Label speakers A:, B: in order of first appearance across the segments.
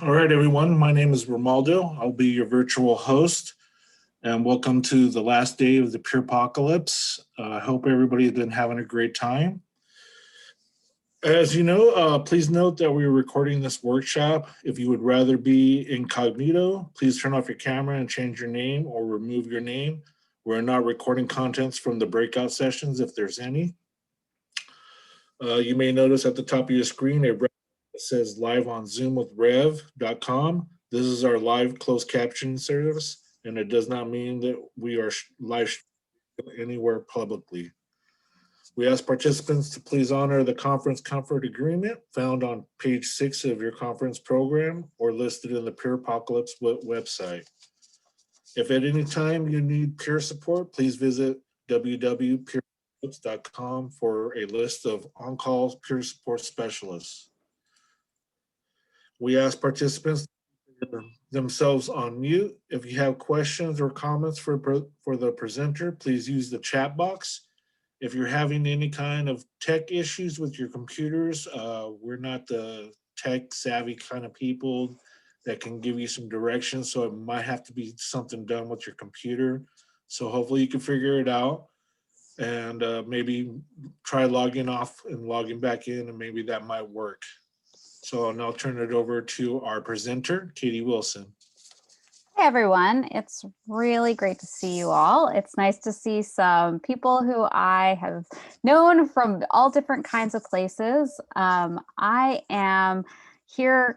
A: All right, everyone. My name is Romaldo. I'll be your virtual host, and welcome to the last day of the Pure Apocalypse. I hope everybody has been having a great time. As you know, please note that we're recording this workshop. If you would rather be incognito, please turn off your camera and change your name or remove your name. We're not recording contents from the breakout sessions if there's any. You may notice at the top of your screen a that says live on Zoom with Rev.com. This is our live closed caption service, and it does not mean that we are live anywhere publicly. We ask participants to please honor the conference comfort agreement found on page 6 of your conference program or listed in the Pure Apocalypse website. If at any time you need peer support, please visit www.peerapocalypse.com for a list of on-call peer support specialists. We ask participants to put themselves on mute. If you have questions or comments for the presenter, please use the chat box. If you're having any kind of tech issues with your computers, we're not the tech savvy kind of people that can give you some directions. So it might have to be something done with your computer. So hopefully you can figure it out and maybe try logging off and logging back in, and maybe that might work. So I'll now turn it over to our presenter, Katie Wilson.
B: Hey everyone, it's really great to see you all. It's nice to see some people who I have known from all different kinds of places. I am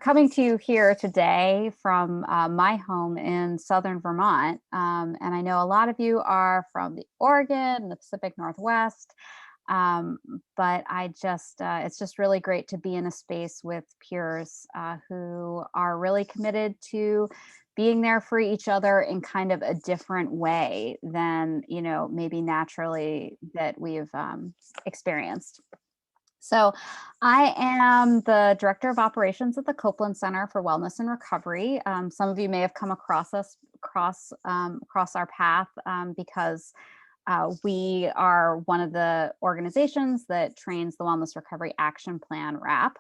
B: coming to you here today from my home in southern Vermont. And I know a lot of you are from the Oregon, the Pacific Northwest. But it's just really great to be in a space with peers who are really committed to being there for each other in kind of a different way than, maybe naturally that we've experienced. So I am the Director of Operations at the Copeland Center for Wellness and Recovery. Some of you may have come across our path because we are one of the organizations that trains the Wellness Recovery Action Plan, WRAP.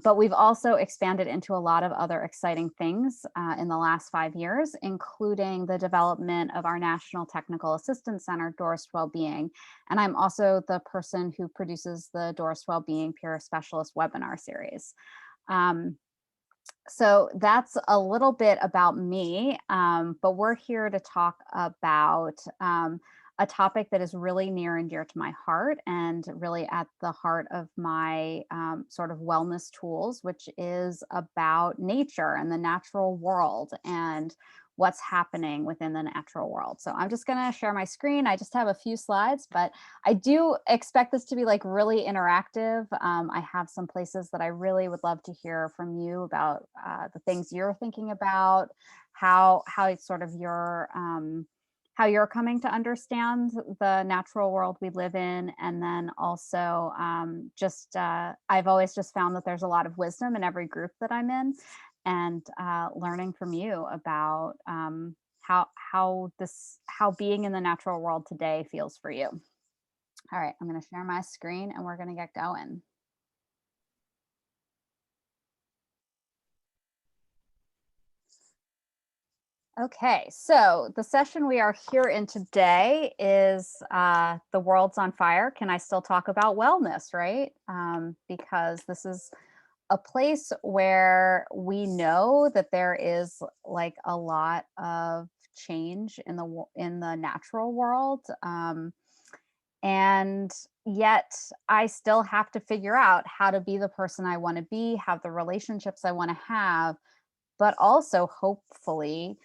B: But we've also expanded into a lot of other exciting things in the last 5 years, including the development of our National Technical Assistance Center, Doris Wellbeing. And I'm also the person who produces the Doris Wellbeing Peer Specialist webinar series. So that's a little bit about me, but we're here to talk about a topic that is really near and dear to my heart and really at the heart of my sort of wellness tools, which is about nature and the natural world and what's happening within the natural world. So I'm just going to share my screen. I just have a few slides, but I do expect this to be like really interactive. I have some places that I really would love to hear from you about the things you're thinking about, how sort of your how you're coming to understand the natural world we live in. And then also I've always just found that there's a lot of wisdom in every group that I'm in, and learning from you about how being in the natural world today feels for you. All right, I'm going to share my screen and we're going to get going. Okay, so the session we are here in today is The World's on Fire. Can I still talk about wellness, right? Because this is a place where we know that there is like a lot of change in the natural world. And yet I still have to figure out how to be the person I want to be, have the relationships I want to have, but also hopefully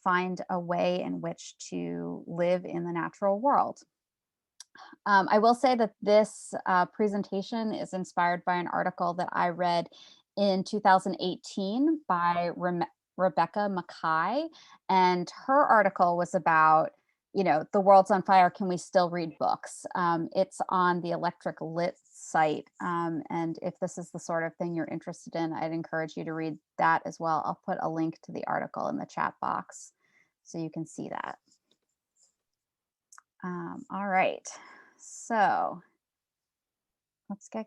B: find a way in which to live in the natural world. I will say that this presentation is inspired by an article that I read in 2018 by Rebecca Mackay, and her article was about, the world's on fire, can we still read books? It's on the Electric Lit site, and if this is the sort of thing you're interested in, I'd encourage you to read that as well. I'll put a link to the article in the chat box so you can see that. All right, so let's get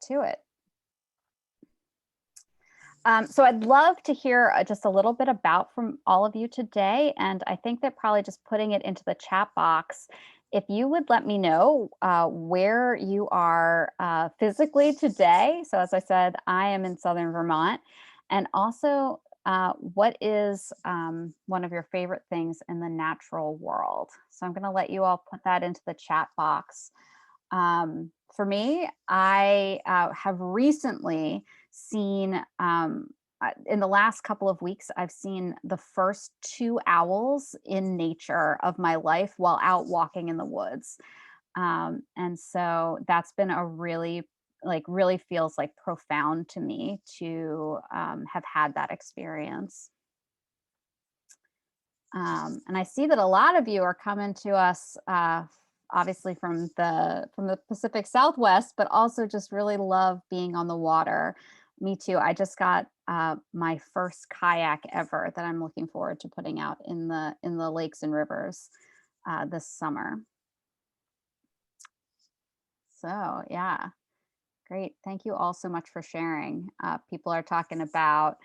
B: to it. So I'd love to hear just a little bit about from all of you today. And I think that probably just putting it into the chat box, if you would let me know where you are physically today. So as I said, I am in Southern Vermont. And also, what is one of your favorite things in the natural world? So I'm going to let you all put that into the chat box. For me, I have recently seen, in the last couple of weeks, I've seen the first 2 owls in nature of my life while out walking in the woods. And so that's been a really feels like profound to me to have had that experience. And I see that a lot of you are coming to us, obviously from the Pacific Southwest, but also just really love being on the water. Me too. I just got my first kayak ever that I'm looking forward to putting out in the lakes and rivers this summer. So yeah, great. Thank you all so much for sharing. People are talking about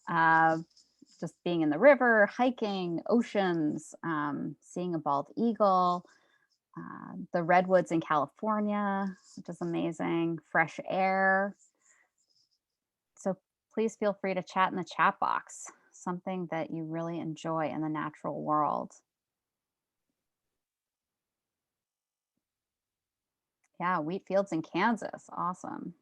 B: uh, just being in the river, hiking, oceans, seeing a bald eagle, the redwoods in California, which is amazing, fresh air. So please feel free to chat in the chat box, something that you really enjoy in the natural world. Yeah, wheat fields in Kansas. Awesome.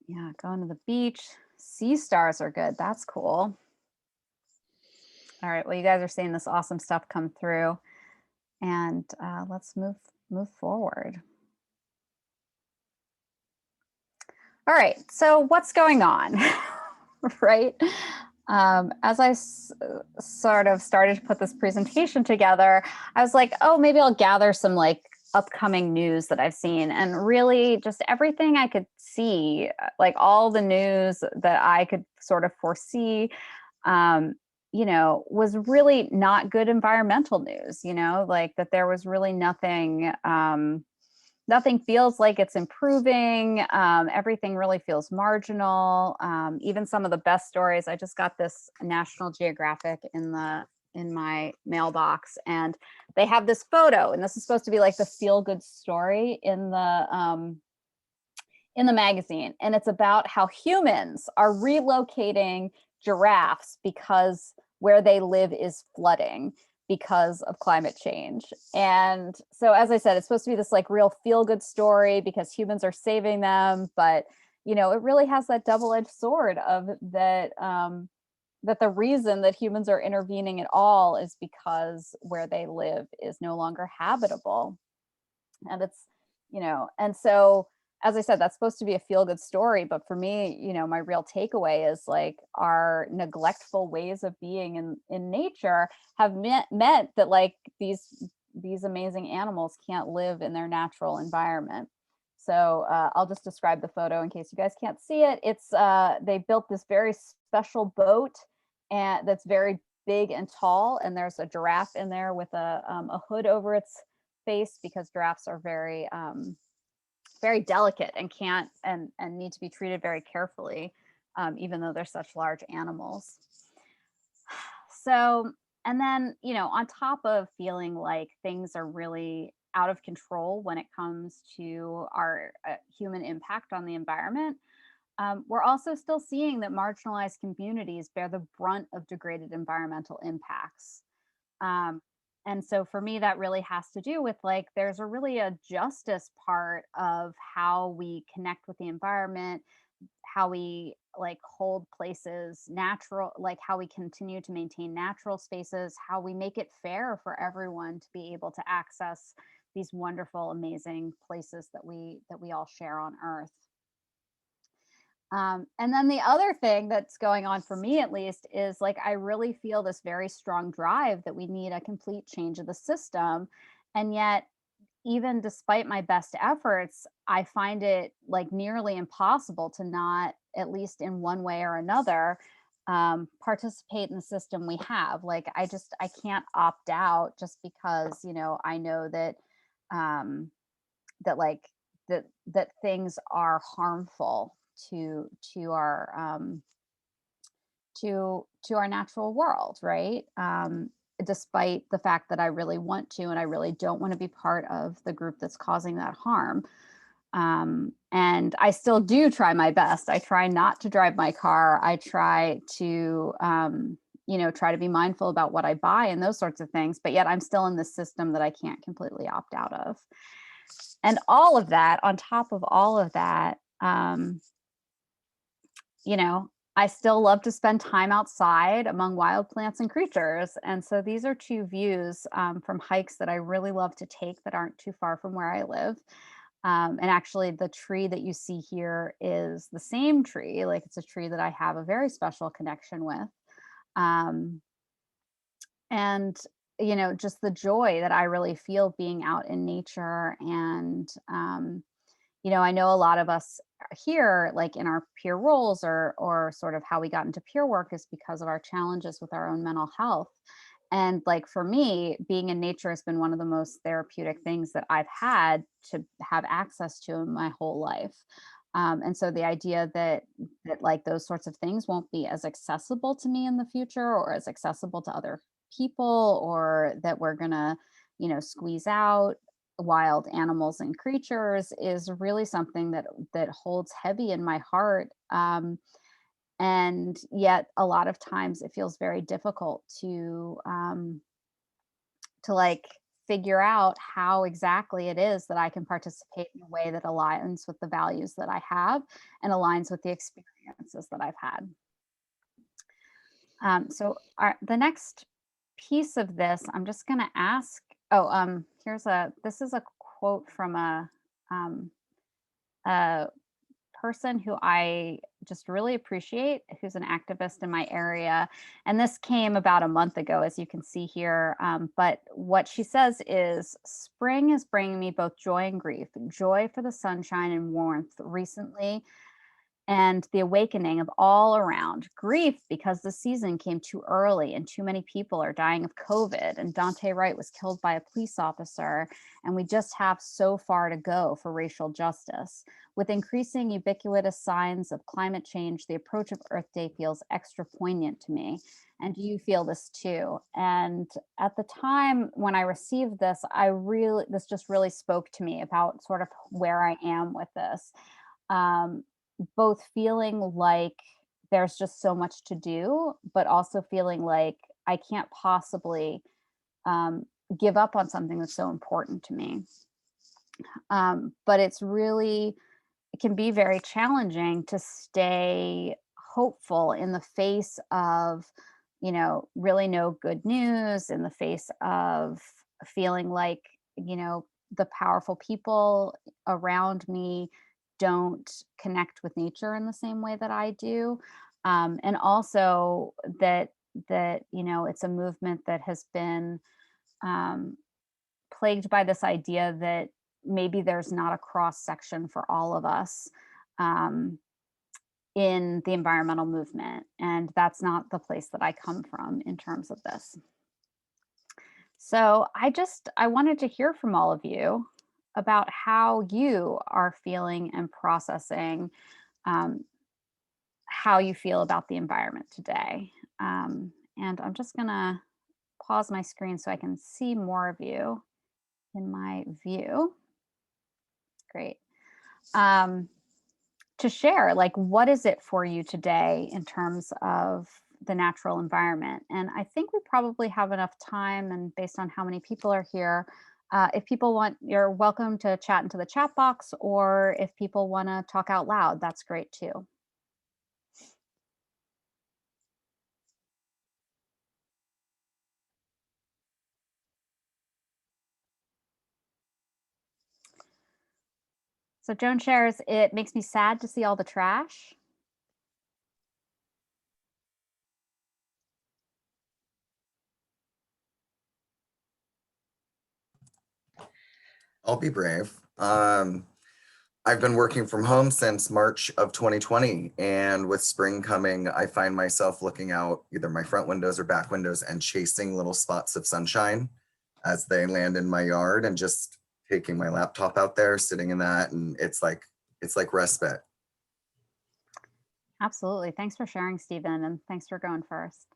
B: Yeah, going to the beach. Sea stars are good. That's cool. All right. Well, you guys are seeing this awesome stuff come through, and let's move forward. All right. So what's going on, right? As I sort of started to put this presentation together, I was like, oh, maybe I'll gather some like upcoming news that I've seen, and really just everything I could see, like all the news that I could sort of foresee, um, was really not good environmental news, like that there was really nothing feels like it's improving. Everything really feels marginal. Even some of the best stories. I just got this National Geographic in my mailbox, and they have this photo, and this is supposed to be like the feel good story in the magazine, and it's about how humans are relocating giraffes because where they live is flooding because of climate change. And so as I said, it's supposed to be this like real feel good story because humans are saving them, but it really has that double-edged sword of that the reason that humans are intervening at all is because where they live is no longer habitable. And and so as I said, that's supposed to be a feel good story, but for me, my real takeaway is like our neglectful ways of being in nature have meant that like these amazing animals can't live in their natural environment. So I'll just describe the photo in case you guys can't see it. It's they built this very special boat, and that's very big and tall, and there's a giraffe in there with a hood over its face because giraffes are very delicate and can't and need to be treated very carefully, even though they're such large animals. So, and then, on top of feeling like things are really out of control when it comes to our human impact on the environment, we're also still seeing that marginalized communities bear the brunt of degraded environmental impacts. Um, and so for me, that really has to do with like, there's a justice part of how we connect with the environment, how we like hold places natural, like how we continue to maintain natural spaces, how we make it fair for everyone to be able to access these wonderful, amazing places that we all share on Earth. And then the other thing that's going on for me, at least, is like I really feel this very strong drive that we need a complete change of the system. And yet, even despite my best efforts, I find it like nearly impossible to not, at least in one way or another, participate in the system we have. Like I can't opt out just because, I know that, that like that things are harmful to our to our natural world, right? Despite the fact that I really want to, and I really don't want to be part of the group that's causing that harm. And I still do try my best. I try not to drive my car. I try to, try to be mindful about what I buy and those sorts of things. But yet I'm still in this system that I can't completely opt out of. And all of that, on top of all of that, you know, I still love to spend time outside among wild plants and creatures. And so these are two views from hikes that I really love to take that aren't too far from where I live. And actually, the tree that you see here is the same tree. Like, it's a tree that I have a very special connection with. Um, and, just the joy that I really feel being out in nature. And, I know a lot of us here, like in our peer roles or sort of how we got into peer work is because of our challenges with our own mental health. And like for me, being in nature has been one of the most therapeutic things that I've had to have access to in my whole life. And so the idea that like those sorts of things won't be as accessible to me in the future or as accessible to other people, or that we're gonna, squeeze out wild animals and creatures is really something that holds heavy in my heart. And yet a lot of times it feels very difficult to like figure out how exactly it is that I can participate in a way that aligns with the values that I have and aligns with the experiences that I've had. The next piece of this, I'm just going to ask. Oh, this is a quote from um, a person who I just really appreciate, who's an activist in my area. And this came about a month ago, as you can see here. But what she says is, spring is bringing me both joy and grief, joy for the sunshine and warmth recently, and the awakening of all around, grief because the season came too early and too many people are dying of COVID, and Dante Wright was killed by a police officer, and we just have so far to go for racial justice. With increasing ubiquitous signs of climate change, the approach of Earth Day feels extra poignant to me. And do you feel this too? And at the time when I received this, this just really spoke to me about sort of where I am with this. Both feeling like there's just so much to do, but also feeling like I can't possibly give up on something that's so important to me. But it can be very challenging to stay hopeful in the face of, really no good news, in the face of feeling like, the powerful people around me don't connect with nature in the same way that I do. And also that it's a movement that has been um, plagued by this idea that maybe there's not a cross section for all of us um, in the environmental movement, and that's not the place that I come from in terms of this. So I wanted to hear from all of you about how you are feeling and processing um, how you feel about the environment today. And I'm just gonna pause my screen so I can see more of you in my view. Great. Um, to share, like, what is it for you today in terms of the natural environment? And I think we probably have enough time, and based on how many people are here, if people want, you're welcome to chat into the chat box, or if people want to talk out loud, that's great too. So Joan shares, it makes me sad to see all the trash.
C: I'll be brave. I've been working from home since March of 2020, and with spring coming, I find myself looking out either my front windows or back windows and chasing little spots of sunshine as they land in my yard and just taking my laptop out there, sitting in that, and it's like respite.
B: Absolutely. Thanks for sharing, Stephen, and thanks for going first.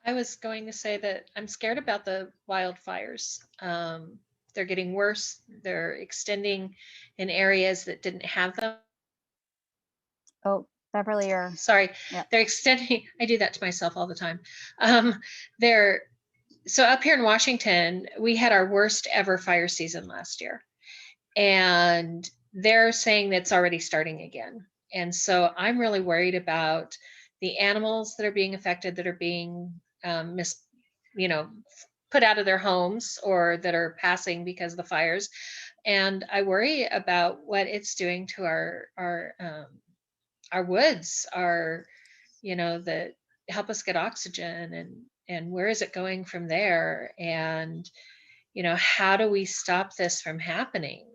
D: I was going to say that I'm scared about the wildfires. They're getting worse. They're extending in areas that didn't have them.
B: Oh, Beverly, you're
D: Sorry,
B: yeah.
D: they're extending. I do that to myself all the time. They're so up here in Washington, we had our worst ever fire season last year, and they're saying that's already starting again. And so I'm really worried about the animals that are being affected, that are being put out of their homes or that are passing because of the fires. And I worry about what it's doing to our woods, that help us get oxygen, and where is it going from there? And how do we stop this from happening?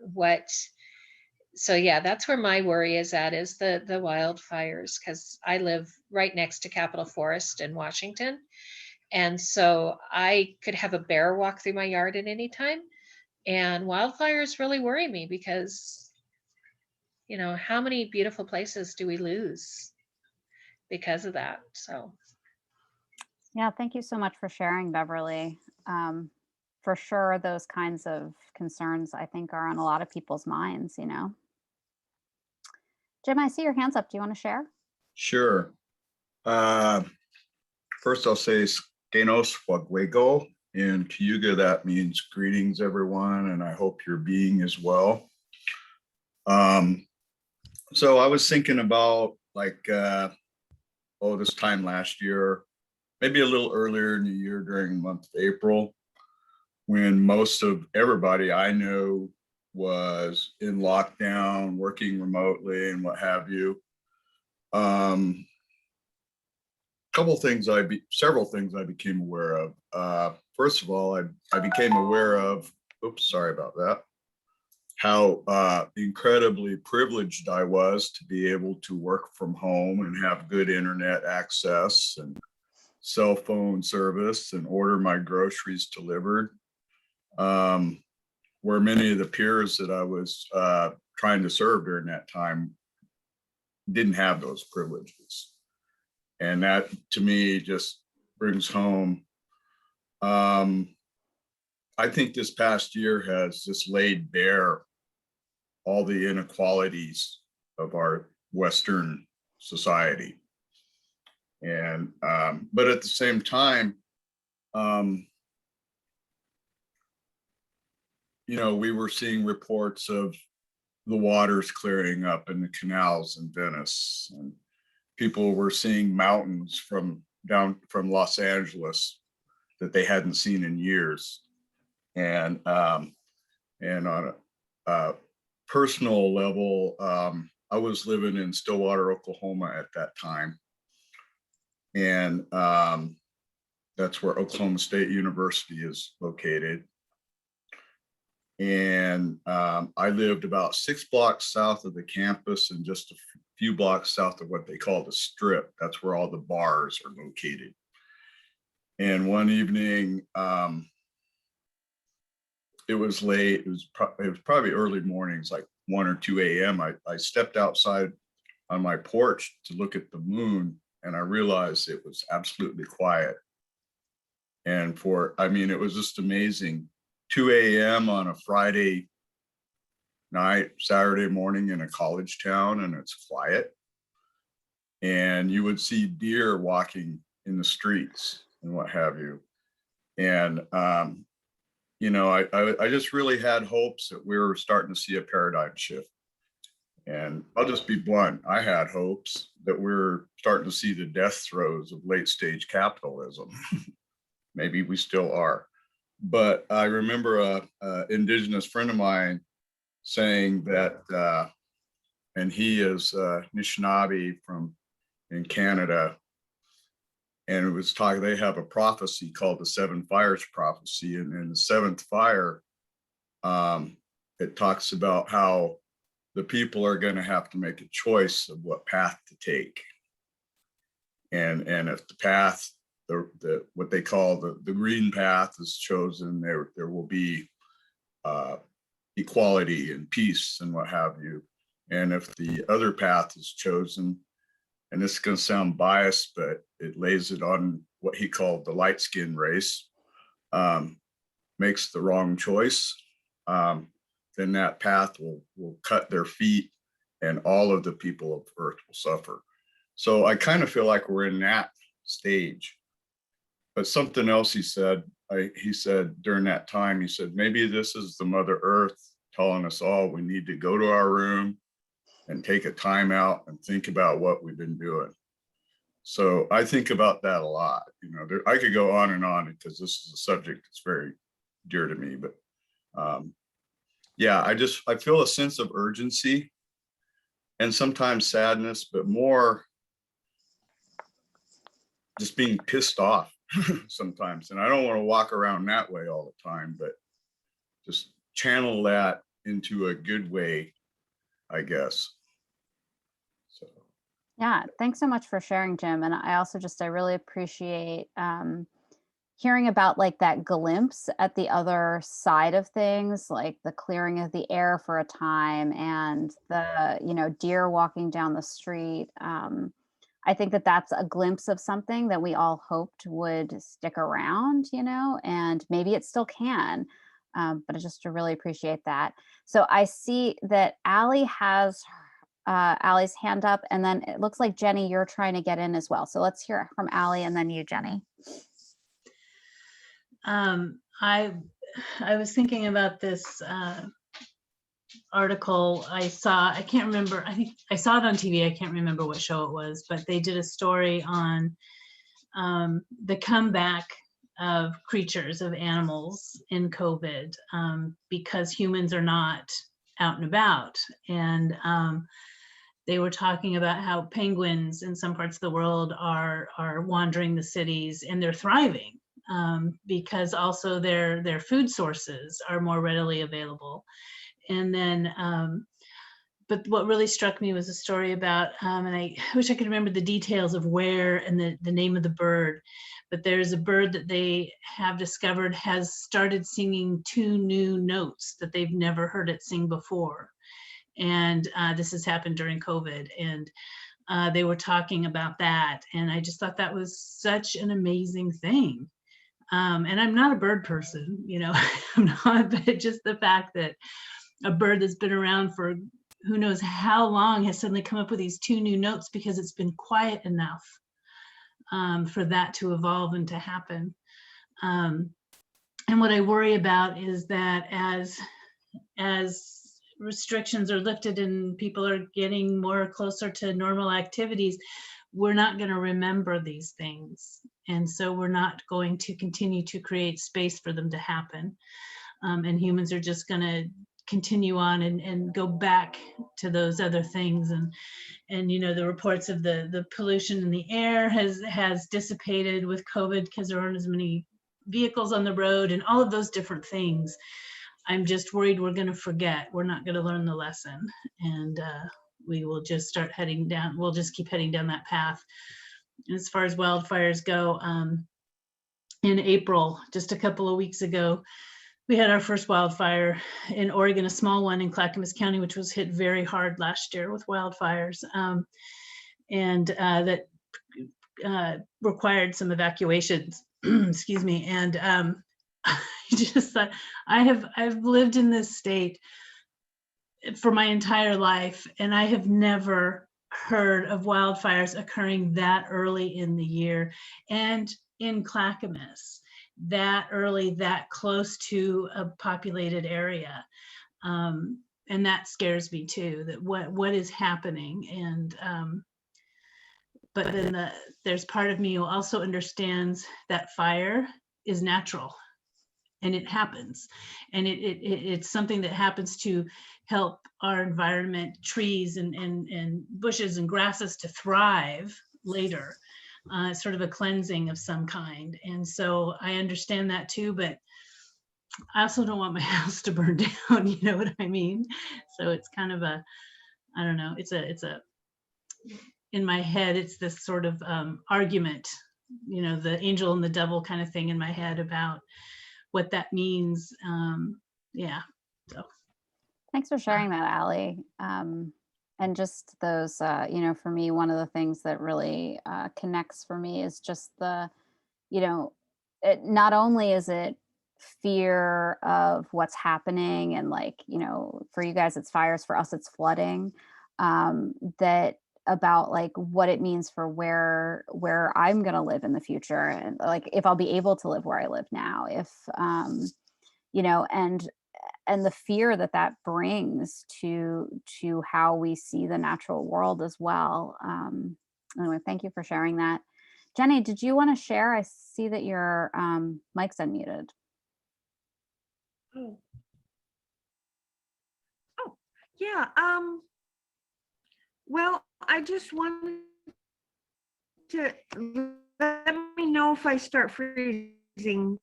D: So yeah, that's where my worry is the wildfires, because I live right next to Capitol Forest in Washington. And so I could have a bear walk through my yard at any time. And wildfires really worry me because, how many beautiful places do we lose because of that? So
B: Yeah, thank you so much for sharing, Beverly. For sure, those kinds of concerns, I think, are on a lot of people's minds, Jim, I see your hands up. Do you want to share?
E: Sure. First, I'll say Skenos Wagwego. In Cayuga, that means greetings, everyone, and I hope you're being as well. So I was thinking about this time last year, maybe a little earlier in the year during the month of April, when most of everybody I know was in lockdown, working remotely and what have you. Several things I became aware of. First of all, I became aware of, sorry about that, how incredibly privileged I was to be able to work from home and have good internet access and cell phone service and order my groceries delivered. Where many of the peers that I was trying to serve during that time didn't have those privileges. And that to me just brings home, I think this past year has just laid bare all the inequalities of our Western society. And, but at the same time, we were seeing reports of the waters clearing up in the canals in Venice, and people were seeing mountains down from Los Angeles that they hadn't seen in years. And on a personal level, I was living in Stillwater, Oklahoma at that time. And that's where Oklahoma State University is located. And I lived about 6 blocks south of the campus and just a few blocks south of what they call the Strip. That's where all the bars are located. And one evening, it was late. It was probably early mornings, like 1 or 2 a.m. I stepped outside on my porch to look at the moon, and I realized it was absolutely quiet. And it was just amazing. 2 a.m. on a Friday night, Saturday morning in a college town, and it's quiet. And you would see deer walking in the streets and what have you. And, I just really had hopes that we were starting to see a paradigm shift. And I'll just be blunt. I had hopes that we're starting to see the death throes of late stage capitalism. Maybe we still are. But I remember a indigenous friend of mine saying that, and he is Anishinaabe in Canada, and it was talking, they have a prophecy called the Seven Fires prophecy. And in the seventh fire, it talks about how the people are going to have to make a choice of what path to take. And if the path, what they call the green path is chosen, there will be equality and peace and what have you. And if the other path is chosen, and this is going to sound biased, but it lays it on what he called the light skin race, makes the wrong choice, then that path will cut their feet and all of the people of Earth will suffer. So I kind of feel like we're in that stage. But something else he said during that time, he said, maybe this is the Mother Earth telling us all we need to go to our room and take a time out and think about what we've been doing. So I think about that a lot. You know, I could go on and on because this is a subject that's very dear to me. But yeah, I feel a sense of urgency and sometimes sadness, but more just being pissed off sometimes. And I don't want to walk around that way all the time, but just channel that into a good way, I guess. So.
B: Yeah, thanks so much for sharing, Jim. And I really appreciate hearing about like that glimpse at the other side of things, like the clearing of the air for a time and the, deer walking down the street. I think that that's a glimpse of something that we all hoped would stick around, and maybe it still can. But I just really appreciate that. So I see that Allie has Allie's hand up, and then it looks like Jenny, you're trying to get in as well. So let's hear from Allie and then you, Jenny.
F: I was thinking about this article I saw. I can't remember. I think I saw it on TV. I can't remember what show it was, but they did a story on the comeback of creatures, of animals in COVID, because humans are not out and about. And they were talking about how penguins in some parts of the world are wandering the cities, and they're thriving because also their food sources are more readily available. And then, but what really struck me was a story about, and I wish I could remember the details of where and the name of the bird, but there's a bird that they have discovered has started singing 2 new notes that they've never heard it sing before. And this has happened during COVID. And they were talking about that. And I just thought that was such an amazing thing. And I'm not a bird person, I'm not, but just the fact that a bird that's been around for who knows how long has suddenly come up with these 2 new notes because it's been quiet enough for that to evolve and to happen. And what I worry about is that as restrictions are lifted and people are getting more closer to normal activities, we're not going to remember these things. And so we're not going to continue to create space for them to happen. And humans are just going to continue on and go back to those other things. And the reports of the pollution in the air has dissipated with COVID because there aren't as many vehicles on the road and all of those different things. I'm just worried we're going to forget. We're not going to learn the lesson. And we will just start heading down. We'll just keep heading down that path. And as far as wildfires go, in April, just a couple of weeks ago, we had our first wildfire in Oregon, a small one in Clackamas County, which was hit very hard last year with wildfires. And that required some evacuations, excuse me. And I just thought, I've lived in this state for my entire life, and I have never heard of wildfires occurring that early in the year, and in Clackamas, that early, that close to a populated area. And that scares me too, that what is happening. And but then there's part of me who also understands that fire is natural. And it happens, and it's something that happens to help our environment, trees and bushes and grasses to thrive later. Sort of a cleansing of some kind. And so I understand that too, but I also don't want my house to burn down, you know what I mean? So it's kind of I don't know, it's a, in my head, it's this sort of argument, the angel and the devil kind of thing in my head about what that means. Yeah,
B: Thanks for sharing that, Allie. And just those, for me, one of the things that really connects for me is just the, not only is it fear of what's happening and for you guys, it's fires, for us, it's flooding, that about what it means for where I'm going to live in the future, and if I'll be able to live where I live now, if and the fear that brings to how we see the natural world as well. Anyway, thank you for sharing that. Jenny, did you want to share? I see that your mic's unmuted.
G: Oh. Yeah. Well, I just wanted to let me know if I start freezing.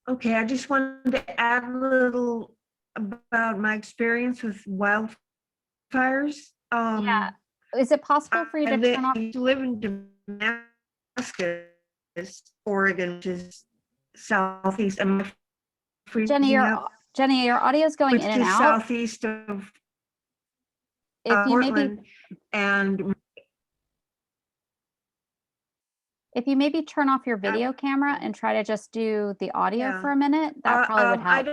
G: Okay, I just wanted to add a little about my experience with wildfires.
B: Yeah. Is it possible for you to turn off?
G: I live in Damascus, Oregon, which is southeast. Am I freezing up?
B: Jenny, your audio is going
G: Which
B: in and
G: is
B: out.
G: southeast of
B: If you
G: Portland, and
B: if you maybe turn off your video camera and try to just do the audio
G: yeah.
B: for a minute, that probably would
G: I
B: help.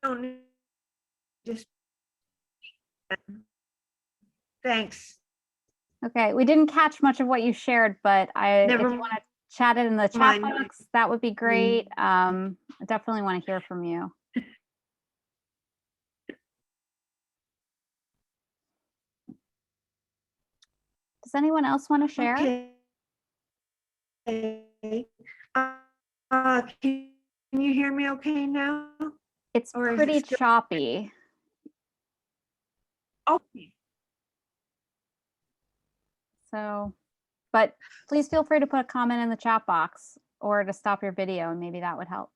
G: don't just thanks.
B: Okay, we didn't catch much of what you shared, but if
G: Never
B: you want to chat it in the chat
G: mind.
B: box, that would be great. I definitely want to hear from you. Does anyone else want to share?
G: Okay. Can you hear me okay now?
B: It's
G: Or is it
B: pretty
G: still-
B: choppy.
G: Okay.
B: So, but please feel free to put a comment in the chat box or to stop your video, and maybe that would help.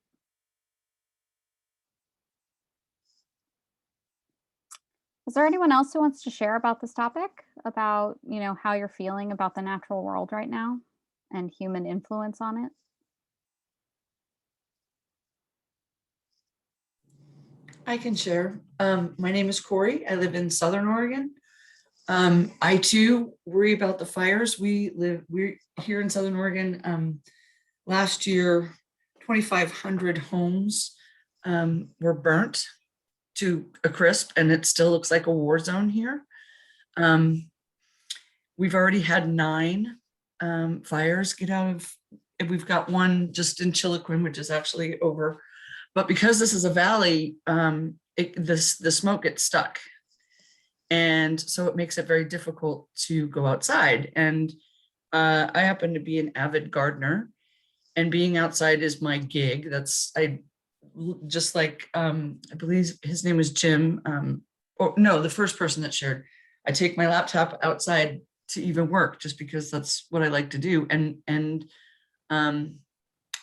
B: Is there anyone else who wants to share about this topic, about, how you're feeling about the natural world right now and human influence on it?
H: I can share. My name is Corey. I live in Southern Oregon. I too worry about the fires. We're here in Southern Oregon. Last year, 2,500 homes were burnt to a crisp, and it still looks like a war zone here. We've already had 9 fires get out of, we've got one just in Chiloquin, which is actually over. But because this is a valley, the smoke gets stuck. And so it makes it very difficult to go outside. And I happen to be an avid gardener, and being outside is my gig. I believe his name was Jim, or no, the first person that shared. I take my laptop outside to even work, just because that's what I like to do. And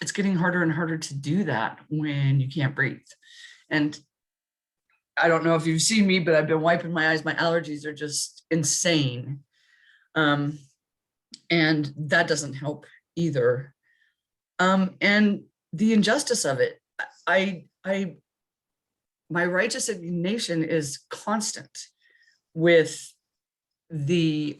H: it's getting harder and harder to do that when you can't breathe. And I don't know if you've seen me, but I've been wiping my eyes. My allergies are just insane. And that doesn't help either. And the injustice of it, my righteous indignation is constant with the,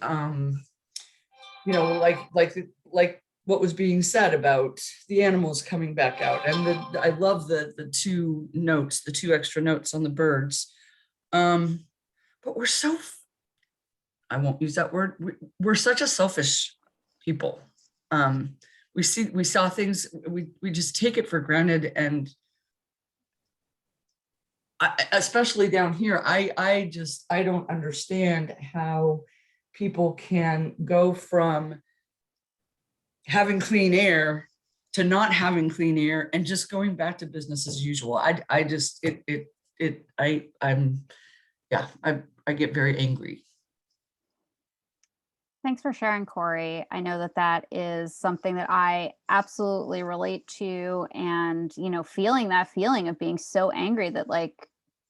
H: like what was being said about the animals coming back out. And I love the 2 notes, the 2 extra notes on the birds. But we're so, I won't use that word. We're such a selfish people. We saw things, we just take it for granted. And especially down here, I don't understand how people can go from having clean air to not having clean air and just going back to business as usual. I get very angry.
B: Thanks for sharing, Corey. I know that is something that I absolutely relate to, and, feeling that feeling of being so angry that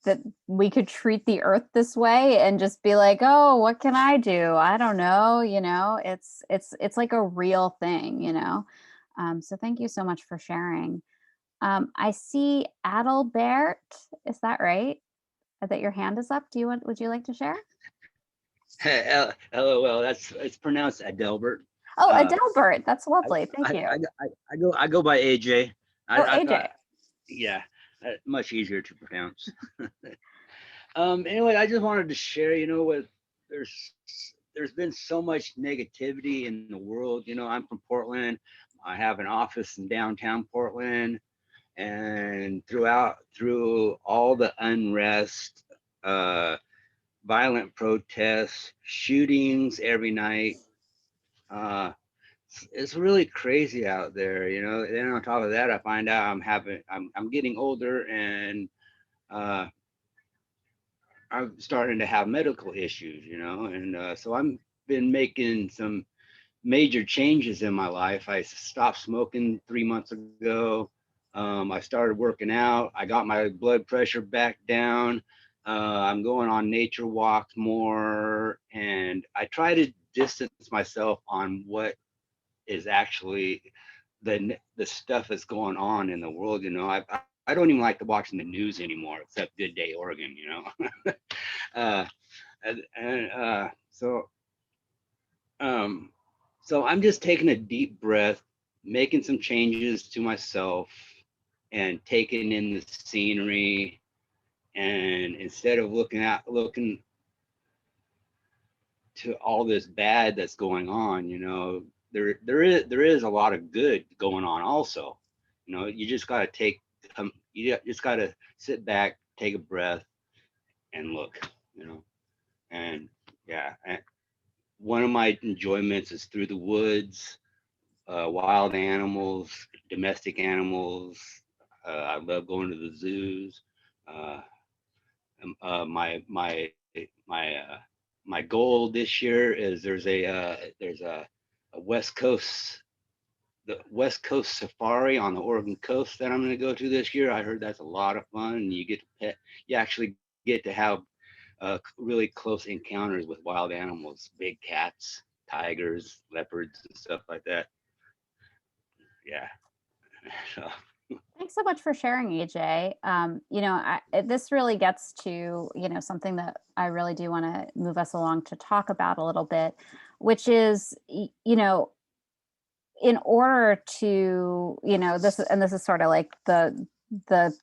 B: that we could treat the earth this way and just be like, oh, what can I do? I don't know. It's like a real thing, So thank you so much for sharing. I see Adalbert. Is that right? That your hand is up. Would you like to share?
I: LOL. It's pronounced Adelbert.
B: Oh,
I: Uh,
B: Adelbert. That's lovely. Thank you.
I: I go by AJ.
B: Oh,
I: I
B: AJ.
I: thought, yeah, much easier to pronounce. Anyway, I just wanted to share, what there's been so much negativity in the world. I'm from Portland. I have an office in downtown Portland, and through all the unrest, violent protests, shootings every night. It's really crazy out there, Then on top of that, I find out I'm getting older, and I'm starting to have medical issues, and so I'm been making some major changes in my life. I stopped smoking 3 months ago. I started working out. I got my blood pressure back down. I'm going on nature walks more, and I try to distance myself on what is actually the stuff that's going on in the world. I don't even like to watch the news anymore, except Good Day Oregon. uh, and so I'm just taking a deep breath, making some changes to myself, and taking in the scenery. And instead of looking to all this bad that's going on, there is a lot of good going on also. You just got to you just got to sit back, take a breath, and look. And yeah, one of my enjoyments is through the woods, wild animals, domestic animals. I love going to the zoos. Uh, my my goal this year is there's a West Coast safari on the Oregon coast that I'm going to go to this year. I heard that's a lot of fun, and you actually get to have really close encounters with wild animals, big cats, tigers, leopards, and stuff like that. Yeah. So.
B: Thanks so much for sharing, AJ. This really gets to, something that I really do want to move us along to talk about a little bit, which is, in order to, this is sort of like the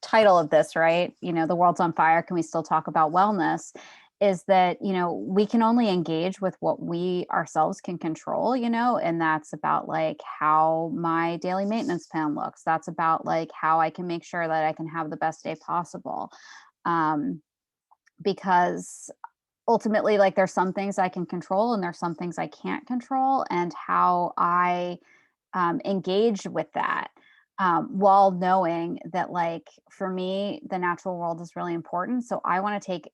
B: title of this, right? The world's on fire. Can we still talk about wellness? Is that, we can only engage with what we ourselves can control, and that's about like how my daily maintenance plan looks. That's about like how I can make sure that I can have the best day possible. Because ultimately, like, there's some things I can control and there's some things I can't control, and how I engage with that, while knowing that, like, for me, the natural world is really important. So I want to take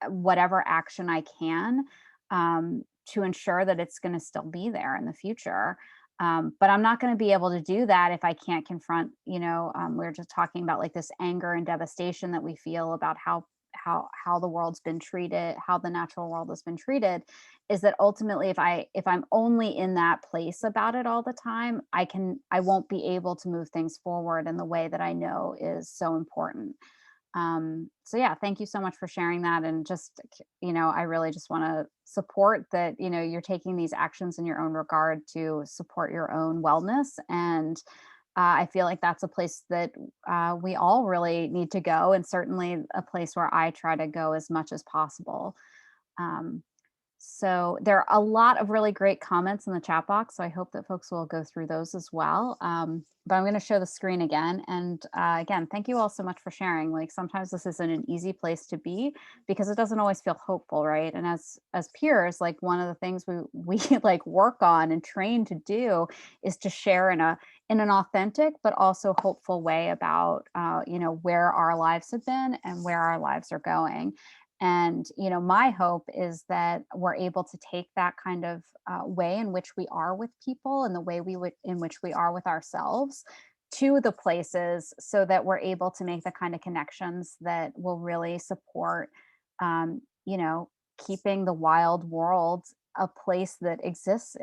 B: whatever action I can, to ensure that it's going to still be there in the future. But I'm not going to be able to do that if I can't confront, we were just talking about like this anger and devastation that we feel about how the world's been treated, how the natural world has been treated. Is that ultimately, if I'm only in that place about it all the time, I won't be able to move things forward in the way that I know is so important. So yeah, thank you so much for sharing that. And just, I really just want to support that, you're taking these actions in your own regard to support your own wellness. And I feel like that's a place that we all really need to go, and certainly a place where I try to go as much as possible. Um, so there are a lot of really great comments in the chat box. So I hope that folks will go through those as well. But I'm going to show the screen again. And again, thank you all so much for sharing. Like, sometimes this isn't an easy place to be because it doesn't always feel hopeful, right? And as peers, like, one of the things we like work on and train to do is to share in an authentic but also hopeful way about where our lives have been and where our lives are going. And, my hope is that we're able to take that kind of way in which we are with people, and the way in which we are with ourselves, to the places, so that we're able to make the kind of connections that will really support, keeping the wild world a place that exists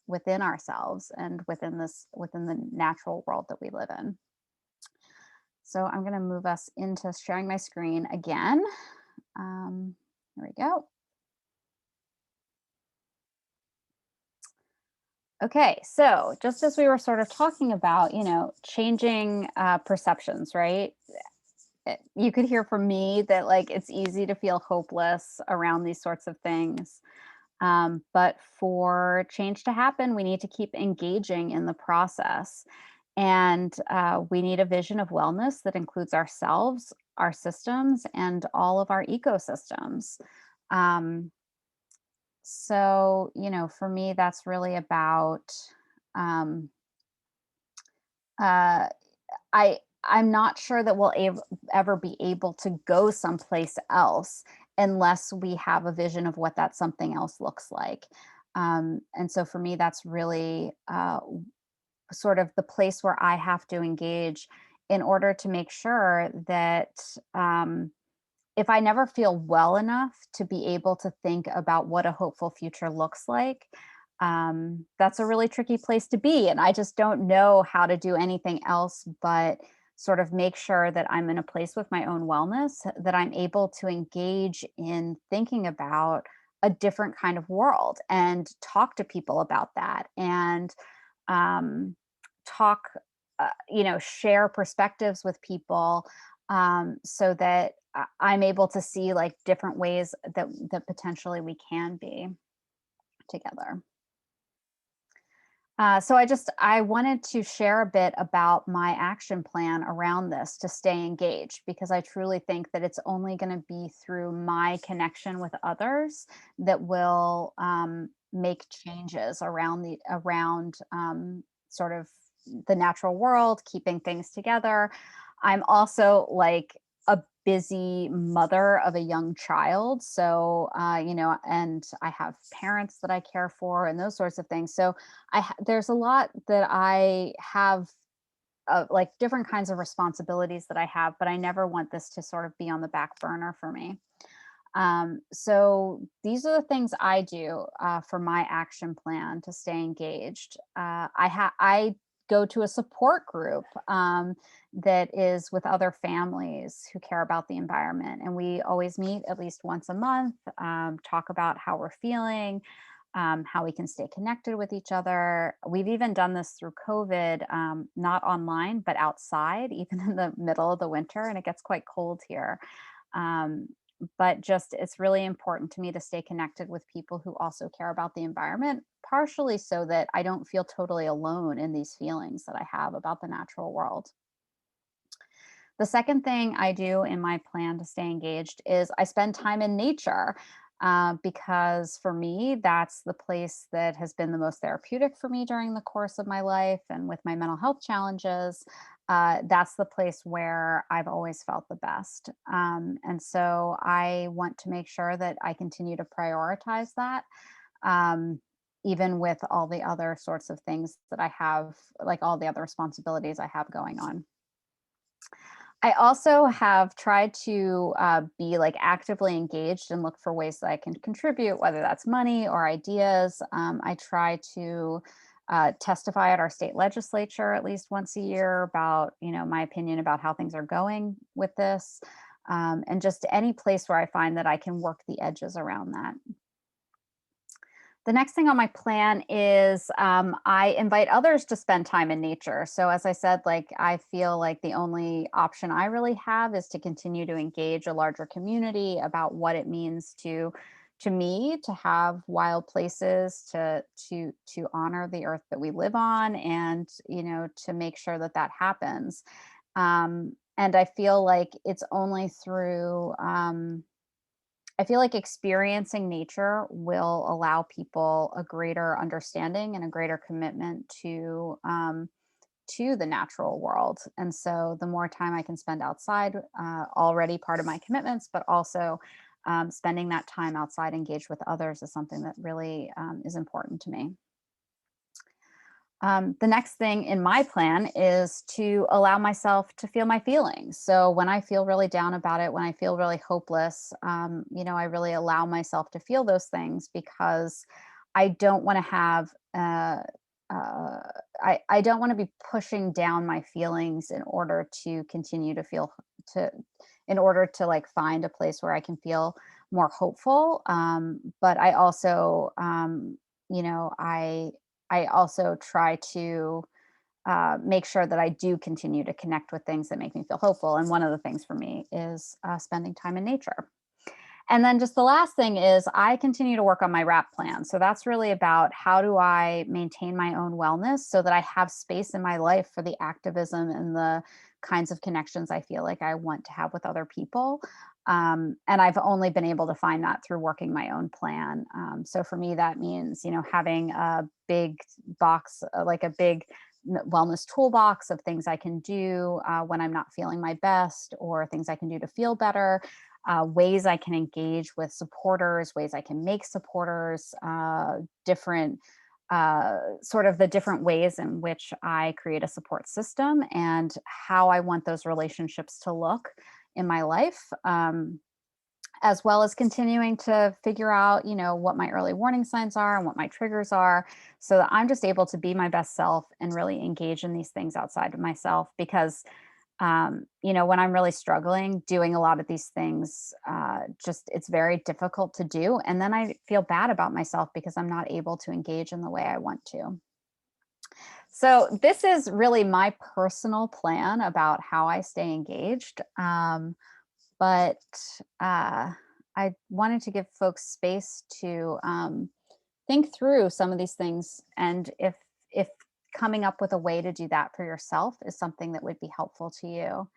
B: within ourselves and within the natural world that we live in. So I'm going to move us into sharing my screen again. Here we go. Okay, so just as we were sort of talking about, changing perceptions, right? You could hear from me that like it's easy to feel hopeless around these sorts of things. But for change to happen, we need to keep engaging in the process. And we need a vision of wellness that includes ourselves, our systems, and all of our ecosystems. So, for me, that's really about um, uh, I'm not sure that we'll ever be able to go someplace else unless we have a vision of what that something else looks like. And so for me, that's really sort of the place where I have to engage in order to make sure that if I never feel well enough to be able to think about what a hopeful future looks like, that's a really tricky place to be. And I just don't know how to do anything else but sort of make sure that I'm in a place with my own wellness, that I'm able to engage in thinking about a different kind of world and talk to people about that and um, talk, share perspectives with people so that I'm able to see like different ways that potentially we can be together. So I wanted to share a bit about my action plan around this to stay engaged, because I truly think that it's only going to be through my connection with others that will make changes around sort of the natural world, keeping things together. I'm also like a busy mother of a young child. So, and I have parents that I care for and those sorts of things. So there's a lot that I have, like different kinds of responsibilities that I have, but I never want this to sort of be on the back burner for me. So these are the things I do for my action plan to stay engaged. I go to a support group that is with other families who care about the environment, and we always meet at least once a month, talk about how we're feeling, how we can stay connected with each other. We've even done this through COVID, not online, but outside, even in the middle of the winter, and it gets quite cold here. Um, but just it's really important to me to stay connected with people who also care about the environment, partially so that I don't feel totally alone in these feelings that I have about the natural world. The second thing I do in my plan to stay engaged is I spend time in nature, because for me, that's the place that has been the most therapeutic for me during the course of my life and with my mental health challenges. That's the place where I've always felt the best. And so I want to make sure that I continue to prioritize that. Even with all the other sorts of things that I have, like all the other responsibilities I have going on. I also have tried to be like actively engaged and look for ways that I can contribute, whether that's money or ideas. I try to testify at our state legislature at least once a year about, my opinion about how things are going with this, and just any place where I find that I can work the edges around that. The next thing on my plan is I invite others to spend time in nature. So as I said, like I feel like the only option I really have is to continue to engage a larger community about what it means to me to have wild places to honor the earth that we live on, and to make sure that that happens. And I feel like it's only through I feel like experiencing nature will allow people a greater understanding and a greater commitment to the natural world. And so the more time I can spend outside, already part of my commitments, but also spending that time outside engaged with others is something that really is important to me. The next thing in my plan is to allow myself to feel my feelings. So when I feel really down about it, when I feel really hopeless, I really allow myself to feel those things, because I don't want to have, I don't want to be pushing down my feelings in order to continue to feel, to, in order to like find a place where I can feel more hopeful. But I also, you know, I also try to make sure that I do continue to connect with things that make me feel hopeful. And one of the things for me is spending time in nature. And then just the last thing is I continue to work on my wrap plan. So that's really about how do I maintain my own wellness so that I have space in my life for the activism and the kinds of connections I feel like I want to have with other people. And I've only been able to find that through working my own plan. So for me, that means, having a big box, like a big wellness toolbox of things I can do when I'm not feeling my best, or things I can do to feel better, ways I can engage with supporters, ways I can make supporters, different sort of the different ways in which I create a support system and how I want those relationships to look in my life, as well as continuing to figure out, what my early warning signs are and what my triggers are, so that I'm just able to be my best self and really engage in these things outside of myself. Because when I'm really struggling, doing a lot of these things, it's very difficult to do. And then I feel bad about myself because I'm not able to engage in the way I want to. So this is really my personal plan about how I stay engaged. But I wanted to give folks space to think through some of these things, and if coming up with a way to do that for yourself is something that would be helpful to you.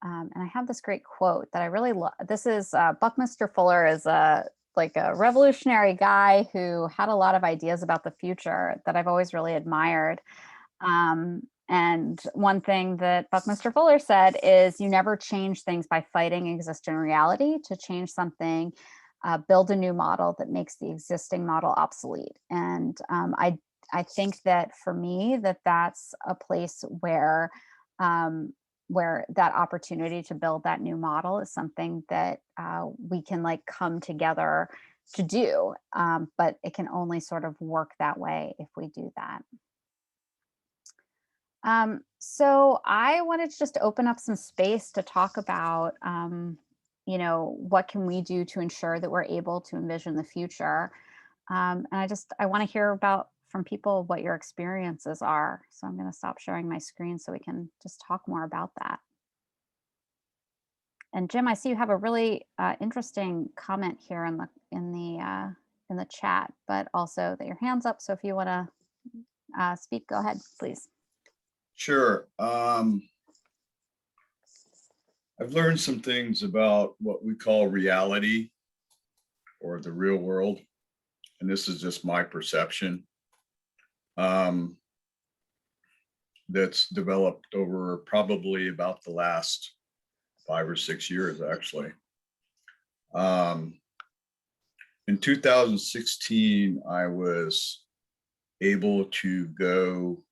B: And I have this great quote that I really love. This is Buckminster Fuller is a revolutionary guy who had a lot of ideas about the future that I've always really admired. And one thing that Buckminster Fuller said is, you never change things by fighting existing reality. To change something, build a new model that makes the existing model obsolete. And I think that for me, that's a place where that opportunity to build that new model is something that we can come together to do. But it can only sort of work that way if we do that. So I wanted to just open up some space to talk about, what can we do to ensure that we're able to envision the future. And I want to hear from people what your experiences are. So I'm going to stop sharing my screen so we can just talk more about that. And Jim, I see you have a really interesting comment here in the chat, but also that your hand's up. So if you want to speak, go ahead, please.
E: Sure. I've learned some things about what we call reality or the real world. And this is just my perception. That's developed over probably about the last 5 or 6 years, actually. In 2016, I was able to go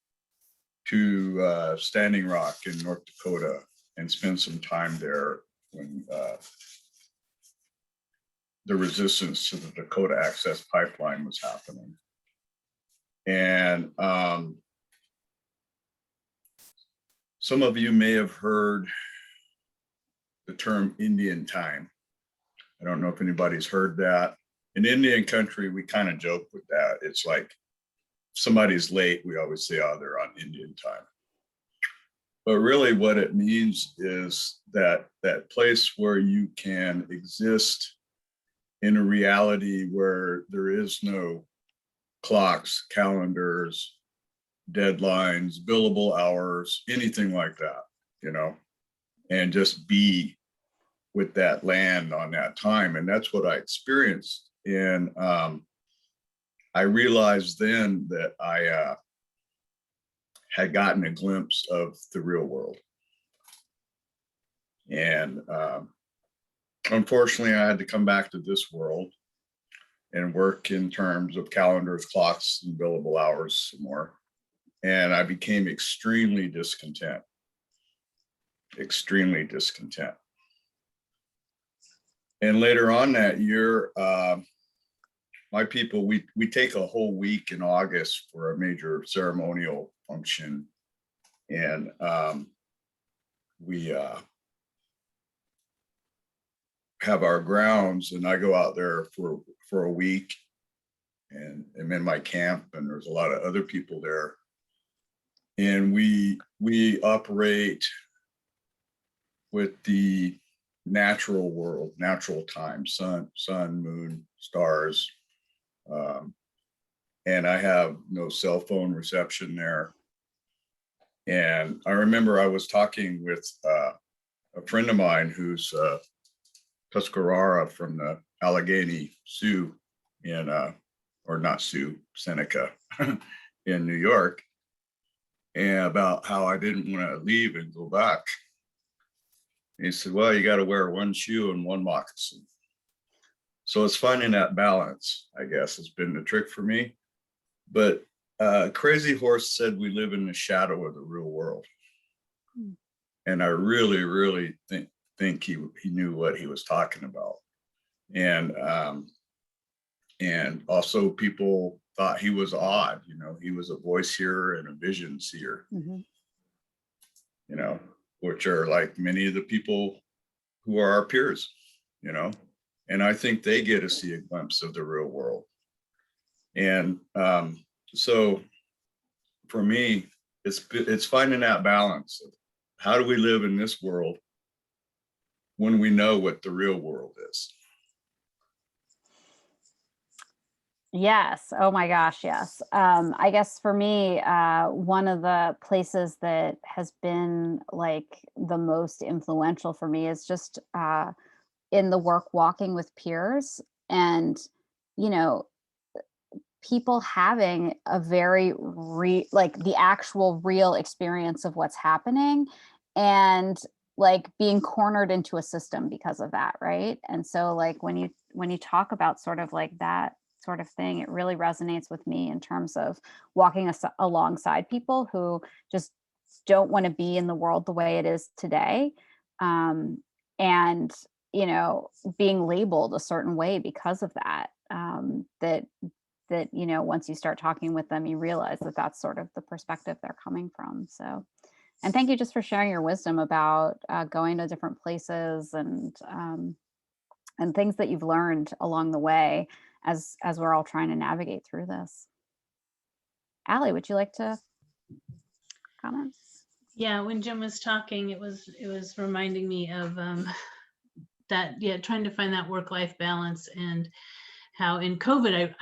E: to Standing Rock in North Dakota and spend some time there when the resistance to the Dakota Access Pipeline was happening. And some of you may have heard the term Indian time. I don't know if anybody's heard that. In Indian country, we kind of joke with that. It's like, if somebody's late, we always say, oh, they're on Indian time. But really what it means is that place where you can exist in a reality where there is no clocks, calendars, deadlines, billable hours, anything like that, and just be with that land on that time. And that's what I experienced. And I realized then that I had gotten a glimpse of the real world. And unfortunately, I had to come back to this world and work in terms of calendars, clocks, and billable hours some more. and I became extremely discontent. Extremely discontent. And later on that year, my people, we take a whole week in August for a major ceremonial function. And we have our grounds, and I go out there for a week, and I'm in my camp, and there's a lot of other people there. And we operate with the natural world, natural time, sun, moon, stars. And I have no cell phone reception there. And I remember I was talking with a friend of mine who's Tuscarora from the Allegheny Sioux in, or not Sioux, Seneca in New York, and about how I didn't want to leave and go back. And he said, well, you got to wear one shoe and one moccasin. So it's finding that balance, I guess, has been the trick for me. But Crazy Horse said we live in the shadow of the real world. And I really, really think he knew what he was talking about. And also people thought he was odd, you know, he was a voice hearer and a vision seer, you know, which are like many of the people who are our peers, you know, and I think they get to see a glimpse of the real world. And so for me, it's finding that balance of how do we live in this world when we know what the real world is.
B: Yes. Oh my gosh. Yes. I guess for me, one of the places that has been like the most influential for me is just in the work walking with peers, and, you know, people having a very like the actual real experience of what's happening, and like being cornered into a system because of that. Right. And so like when you talk about sort of like that sort of thing, it really resonates with me in terms of walking alongside people who just don't want to be in the world the way it is today. And, you know, being labeled a certain way because of that, that, you know, once you start talking with them, you realize that that's sort of the perspective they're coming from. So, and thank you just for sharing your wisdom about going to different places and things that you've learned along the way as we're all trying to navigate through this. Allie, would you like to comment?
F: Yeah, when Jim was talking, it was reminding me of that, yeah, trying to find that work-life balance, and how in COVID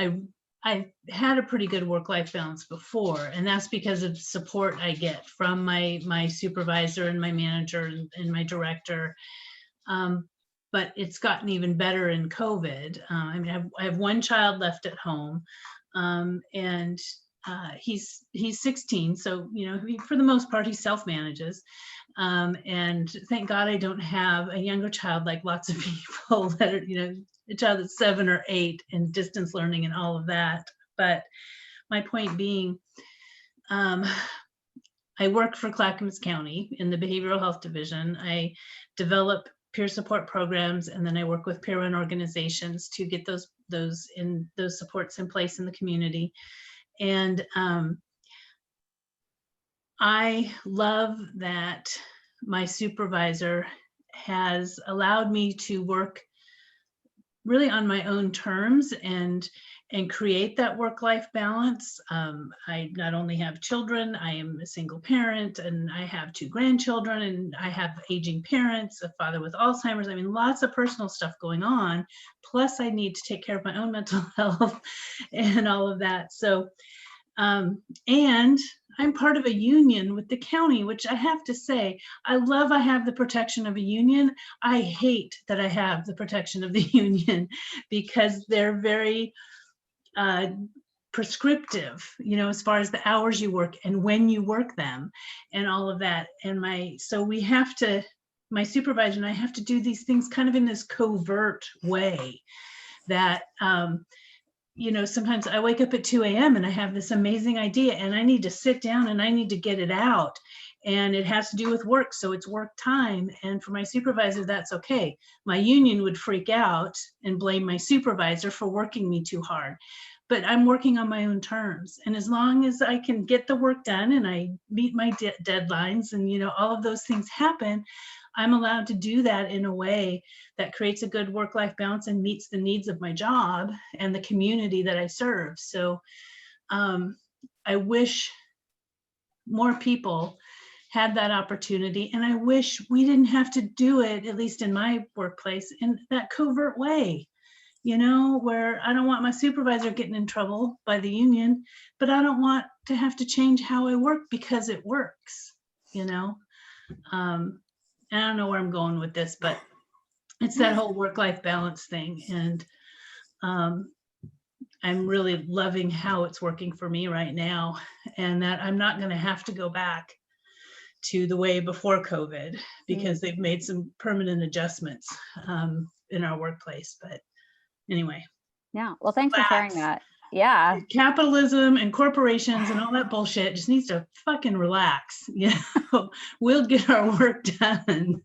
F: I had a pretty good work-life balance before, and that's because of support I get from my supervisor and my manager and my director. But it's gotten even better in COVID. I mean, I have one child left at home, and he's 16, so, you know, for the most part he self-manages, and thank God I don't have a younger child like lots of people that are, you know, a child that's 7 or 8 and distance learning and all of that. But my point being, I work for Clackamas County in the behavioral health division. I develop peer support programs, and then I work with peer-run organizations to get those supports in place in the community. And I love that my supervisor has allowed me to work really on my own terms and create that work-life balance. I not only have children, I am a single parent, and I have 2 grandchildren, and I have aging parents, a father with Alzheimer's. I mean, lots of personal stuff going on. Plus I need to take care of my own mental health and all of that. So, and I'm part of a union with the county, which I have to say, I have the protection of a union. I hate that I have the protection of the union, because they're very prescriptive, you know, as far as the hours you work and when you work them and all of that. And my supervisor and I have to do these things kind of in this covert way that sometimes I wake up at 2 a.m. and I have this amazing idea and I need to sit down and I need to get it out. And it has to do with work. So it's work time. And for my supervisor, that's okay. My union would freak out and blame my supervisor for working me too hard. But I'm working on my own terms. And as long as I can get the work done and I meet my deadlines and, all of those things happen, I'm allowed to do that in a way that creates a good work-life balance and meets the needs of my job and the community that I serve. So I wish more people had that opportunity. And I wish we didn't have to do it, at least in my workplace, in that covert way, where I don't want my supervisor getting in trouble by the union, but I don't want to have to change how I work because it works, I don't know where I'm going with this, but it's that whole work-life balance thing. And I'm really loving how it's working for me right now, and that I'm not going to have to go back to the way before COVID because they've made some permanent adjustments in our workplace. But anyway.
B: Yeah. Well, thanks for sharing that. Yeah.
F: Capitalism and corporations and all that bullshit just needs to fucking relax. We'll get our work done.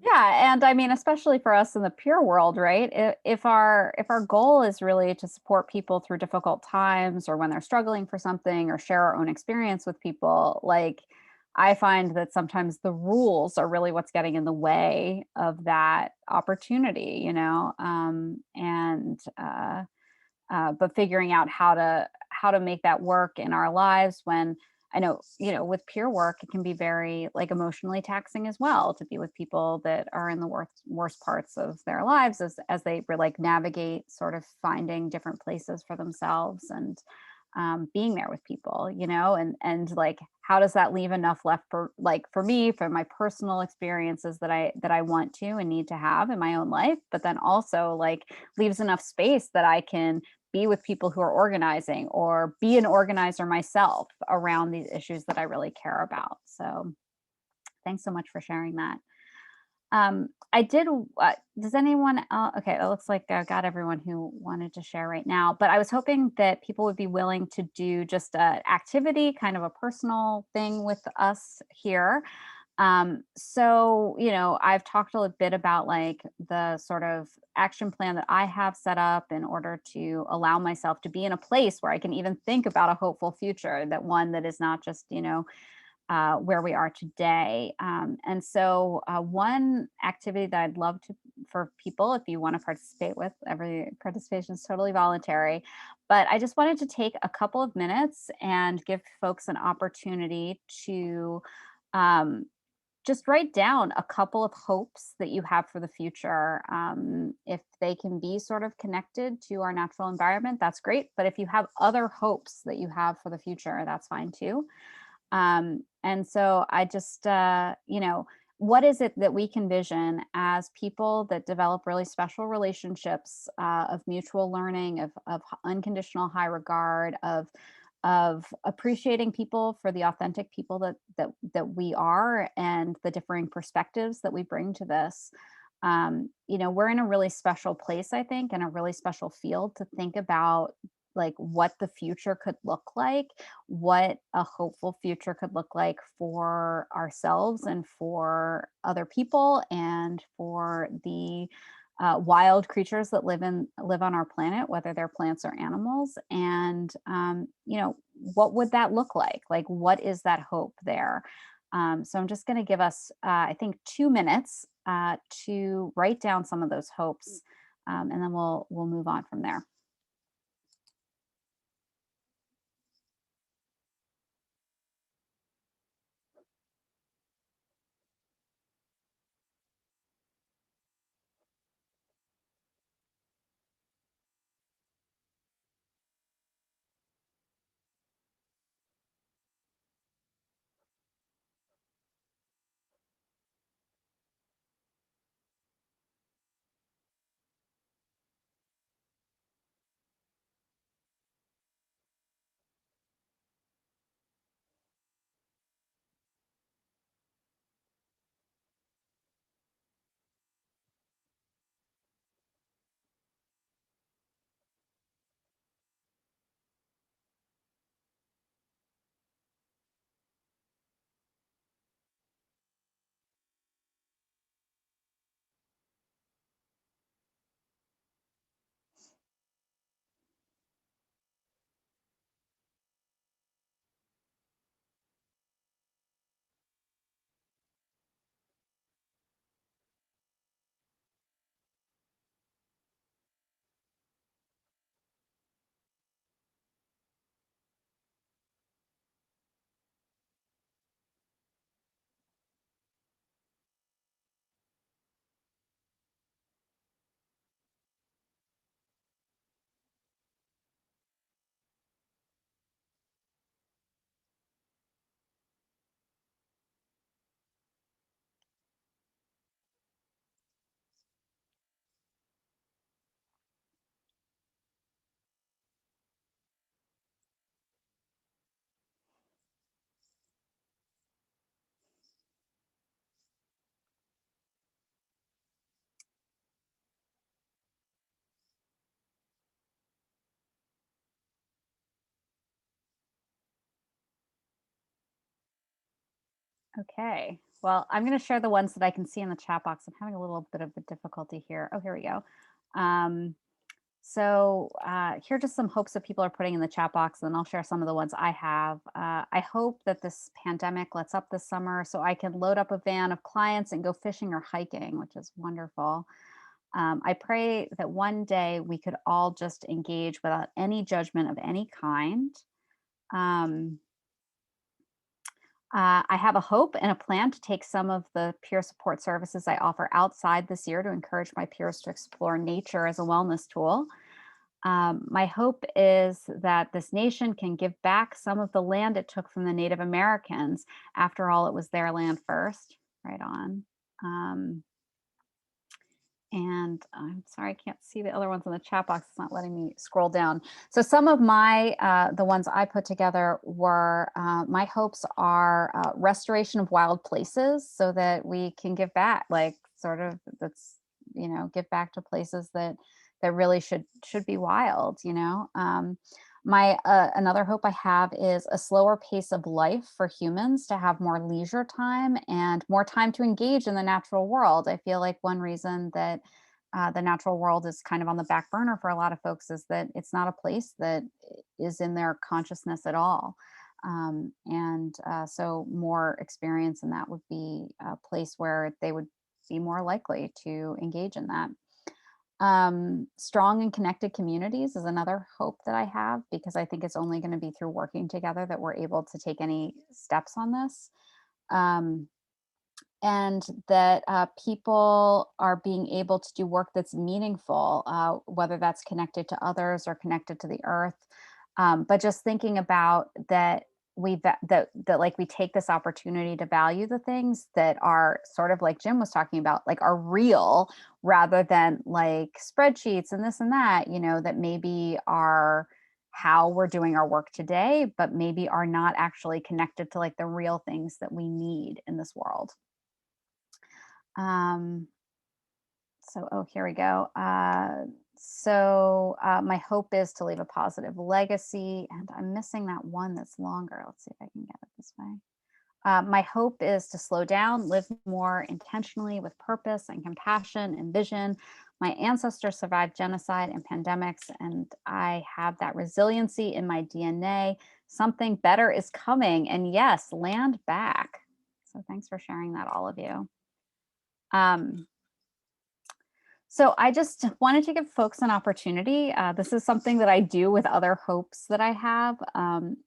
B: Yeah, and I mean, especially for us in the peer world, right? If our goal is really to support people through difficult times or when they're struggling for something or share our own experience with people, like I find that sometimes the rules are really what's getting in the way of that opportunity, but figuring out how to make that work in our lives when I know, with peer work, it can be very like emotionally taxing as well to be with people that are in the worst parts of their lives as they like navigate sort of finding different places for themselves and being there with people, and like how does that leave enough left for me for my personal experiences that I want to and need to have in my own life, but then also like leaves enough space that I can be with people who are organizing or be an organizer myself around these issues that I really care about. So thanks so much for sharing that. I did, does anyone else, okay, it looks like I got everyone who wanted to share right now, but I was hoping that people would be willing to do just an activity, kind of a personal thing with us here. So, I've talked a little bit about like the sort of action plan that I have set up in order to allow myself to be in a place where I can even think about a hopeful future, that one that is not just, where we are today. And so one activity that I'd love for people, if you want to participate with, every participation is totally voluntary, but I just wanted to take a couple of minutes and give folks an opportunity to just write down a couple of hopes that you have for the future. If they can be sort of connected to our natural environment, that's great. But if you have other hopes that you have for the future, that's fine too. And so I just, what is it that we can vision as people that develop really special relationships of mutual learning, of unconditional high regard, of appreciating people for the authentic people that we are and the differing perspectives that we bring to this. We're in a really special place, I think, in a really special field to think about like what the future could look like, what a hopeful future could look like for ourselves and for other people and for the wild creatures that live on our planet, whether they're plants or animals. And what would that look like? Like, what is that hope there? So I'm just going to give us, I think, 2 minutes to write down some of those hopes, and then we'll move on from there. Okay. Well, I'm going to share the ones that I can see in the chat box. I'm having a little bit of a difficulty here. Oh, here we go. Here are just some hopes that people are putting in the chat box, and then I'll share some of the ones I have. I hope that this pandemic lets up this summer so I can load up a van of clients and go fishing or hiking, which is wonderful. I pray that one day we could all just engage without any judgment of any kind. I have a hope and a plan to take some of the peer support services I offer outside this year to encourage my peers to explore nature as a wellness tool. My hope is that this nation can give back some of the land it took from the Native Americans. After all, it was their land first. Right on. And I'm sorry, I can't see the other ones in the chat box. It's not letting me scroll down. So some of my, the ones I put together were, my hopes are restoration of wild places so that we can give back, like sort of that's, give back to places that really should be wild, another hope I have is a slower pace of life for humans to have more leisure time and more time to engage in the natural world. I feel like one reason that the natural world is kind of on the back burner for a lot of folks is that it's not a place that is in their consciousness at all. So more experience in that would be a place where they would be more likely to engage in that. Strong and connected communities is another hope that I have, because I think it's only going to be through working together that we're able to take any steps on this. And that people are being able to do work that's meaningful, whether that's connected to others or connected to the earth. But just thinking about that that like we take this opportunity to value the things that are sort of like Jim was talking about, like are real, rather than like spreadsheets and this and that, that maybe are how we're doing our work today, but maybe are not actually connected to like the real things that we need in this world. Here we go. My hope is to leave a positive legacy, and I'm missing that one that's longer. Let's see if I can get it this way. My hope is to slow down, live more intentionally with purpose and compassion and vision. My ancestors survived genocide and pandemics, and I have that resiliency in my DNA. Something better is coming, and yes, land back. So thanks for sharing that, all of you. So I just wanted to give folks an opportunity. This is something that I do with other hopes that I have,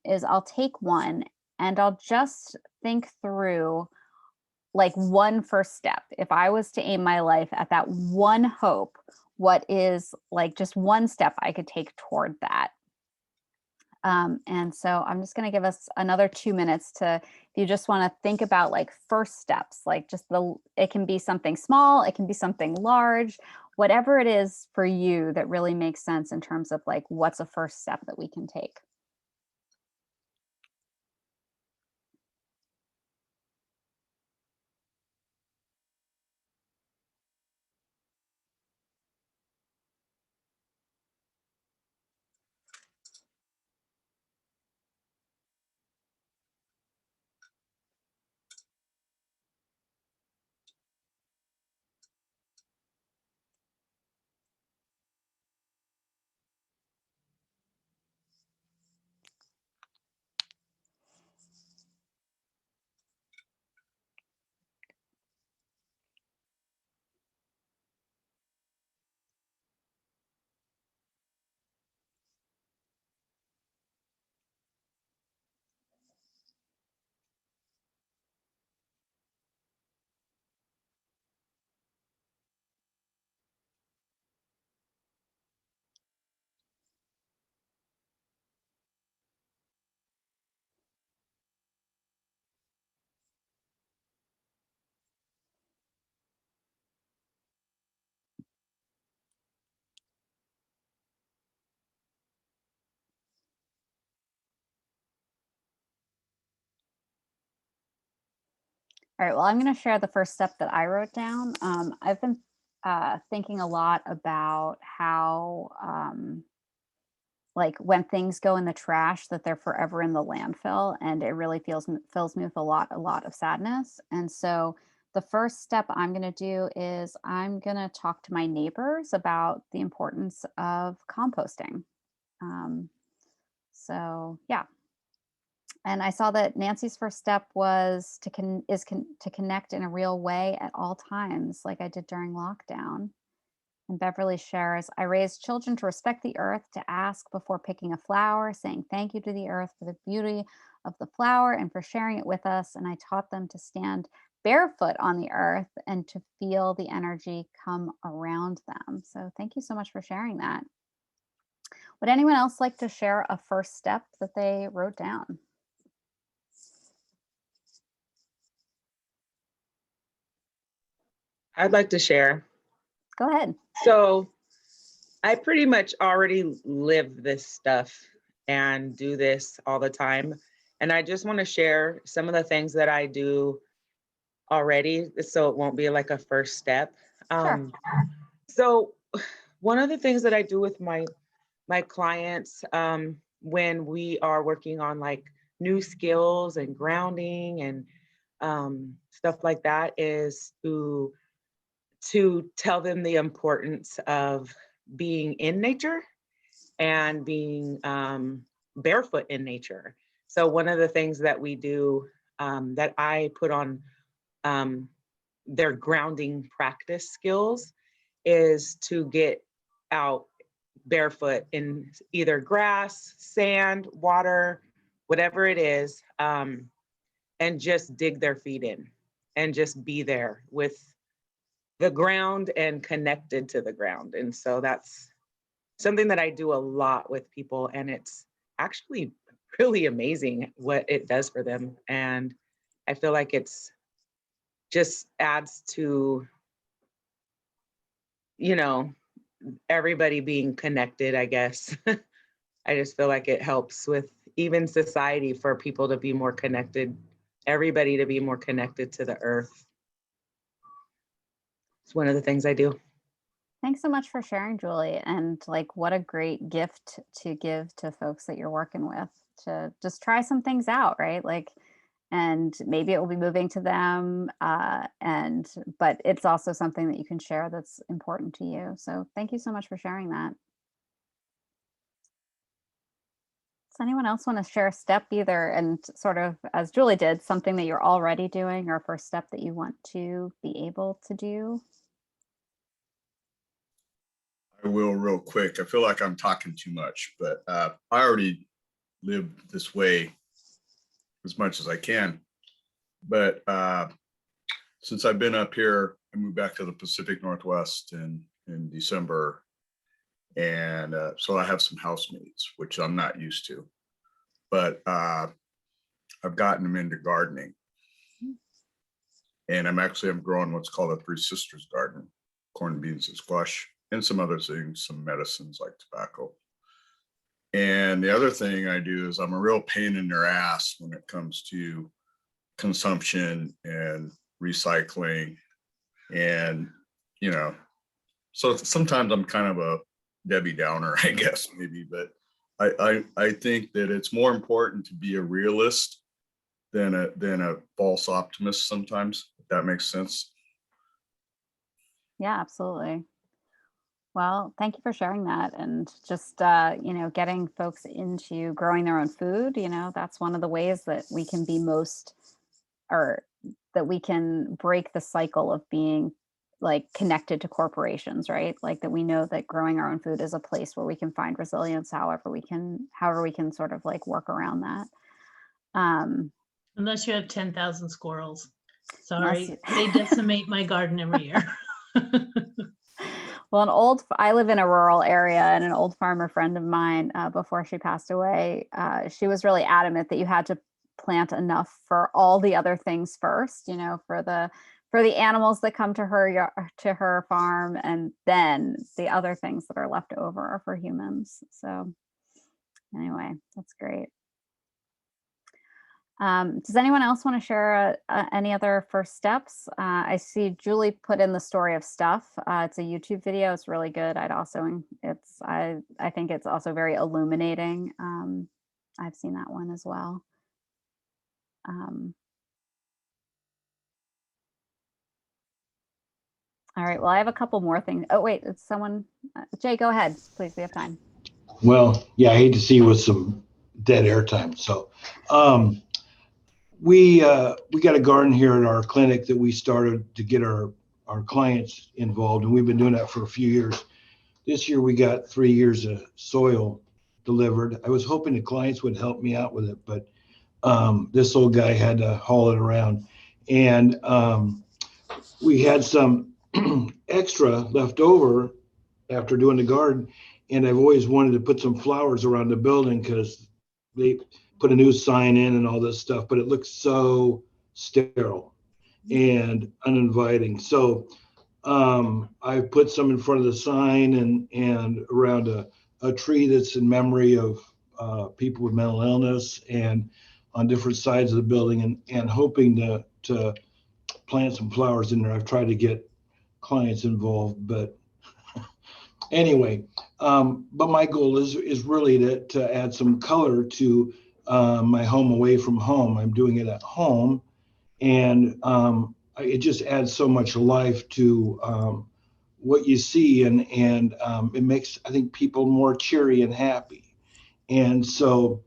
B: is I'll take one and I'll just think through like one first step. If I was to aim my life at that one hope, what is like just one step I could take toward that? And so I'm just going to give us another 2 minutes to, if you just want to think about like first steps, like just it can be something small, it can be something large, whatever it is for you that really makes sense in terms of like, what's a first step that we can take. All right, well, I'm going to share the first step that I wrote down. I've been thinking a lot about how like when things go in the trash, that they're forever in the landfill, and it really fills me with a lot of sadness. And so the first step I'm going to do is I'm going to talk to my neighbors about the importance of composting. So yeah. And I saw that Nancy's first step was to connect in a real way at all times, like I did during lockdown. And Beverly shares, I raised children to respect the earth, to ask before picking a flower, saying thank you to the earth for the beauty of the flower and for sharing it with us. And I taught them to stand barefoot on the earth and to feel the energy come around them. So thank you so much for sharing that. Would anyone else like to share a first step that they wrote down?
J: I'd like to share.
B: Go ahead.
J: So I pretty much already live this stuff and do this all the time. And I just want to share some of the things that I do already, so it won't be like a first step.
B: Sure.
J: So one of the things that I do with my clients when we are working on like new skills and grounding and stuff like that is to tell them the importance of being in nature and being barefoot in nature. So one of the things that we do that I put on their grounding practice skills is to get out barefoot in either grass, sand, water, whatever it is, and just dig their feet in and just be there with the ground and connected to the ground. And so that's something that I do a lot with people, and it's actually really amazing what it does for them. And I feel like it's just adds to, you know, everybody being connected, I guess. I just feel like it helps with even society for people to be more connected, everybody to be more connected to the earth. It's one of the things I do.
B: Thanks so much for sharing, Julie. And like, what a great gift to give to folks that you're working with, to just try some things out, right? Like, and maybe it will be moving to them. But it's also something that you can share that's important to you. So thank you so much for sharing that. Does anyone else want to share a step either, and sort of as Julie did, something that you're already doing or a first step that you want to be able to do?
E: I will real quick. I feel like I'm talking too much, but I already live this way as much as I can. But since I've been up here, I moved back to the Pacific Northwest in December. And so I have some housemates, which I'm not used to. But I've gotten them into gardening. And I'm growing what's called a Three Sisters garden, corn, beans, and squash, and some other things, some medicines like tobacco. And the other thing I do is I'm a real pain in their ass when it comes to consumption and recycling. And, you know, so sometimes I'm kind of a Debbie Downer, I guess, maybe, but I think that it's more important to be a realist than a false optimist sometimes, if that makes sense.
B: Yeah, absolutely. Well, thank you for sharing that. And just, getting folks into growing their own food, that's one of the ways that we can be or that we can break the cycle of being like connected to corporations, right? Like that we know that growing our own food is a place where we can find resilience, however we can sort of like work around that.
F: Unless you have 10,000 squirrels. Sorry, they decimate my garden every year.
B: Well, I live in a rural area, and an old farmer friend of mine, before she passed away, she was really adamant that you had to plant enough for all the other things first, for the animals that come to her farm, and then the other things that are left over are for humans. So anyway, that's great. Does anyone else want to share any other first steps? I see Julie put in the story of stuff. It's a YouTube video. It's really good. I think it's also very illuminating. I've seen that one as well. All right. Well, I have a couple more things. Oh, wait, it's someone. Jay, go ahead, please. We have time.
K: Well, yeah, I hate to see you with some dead air time. So, we got a garden here at our clinic that we started to get our clients involved, and we've been doing that for a few years. This year we got 3 years of soil delivered. I was hoping the clients would help me out with it, but this old guy had to haul it around, and we had some extra left over after doing the garden, and I've always wanted to put some flowers around the building because they put a new sign in and all this stuff, but it looks so sterile and uninviting. So I put some in front of the sign and around a tree that's in memory of people with mental illness, and on different sides of the building, and hoping to plant some flowers in there. I've tried to get clients involved, but anyway, but my goal is really to add some color to my home away from home. I'm doing it at home, and it just adds so much life to what you see, and it makes, I think, people more cheery and happy. And so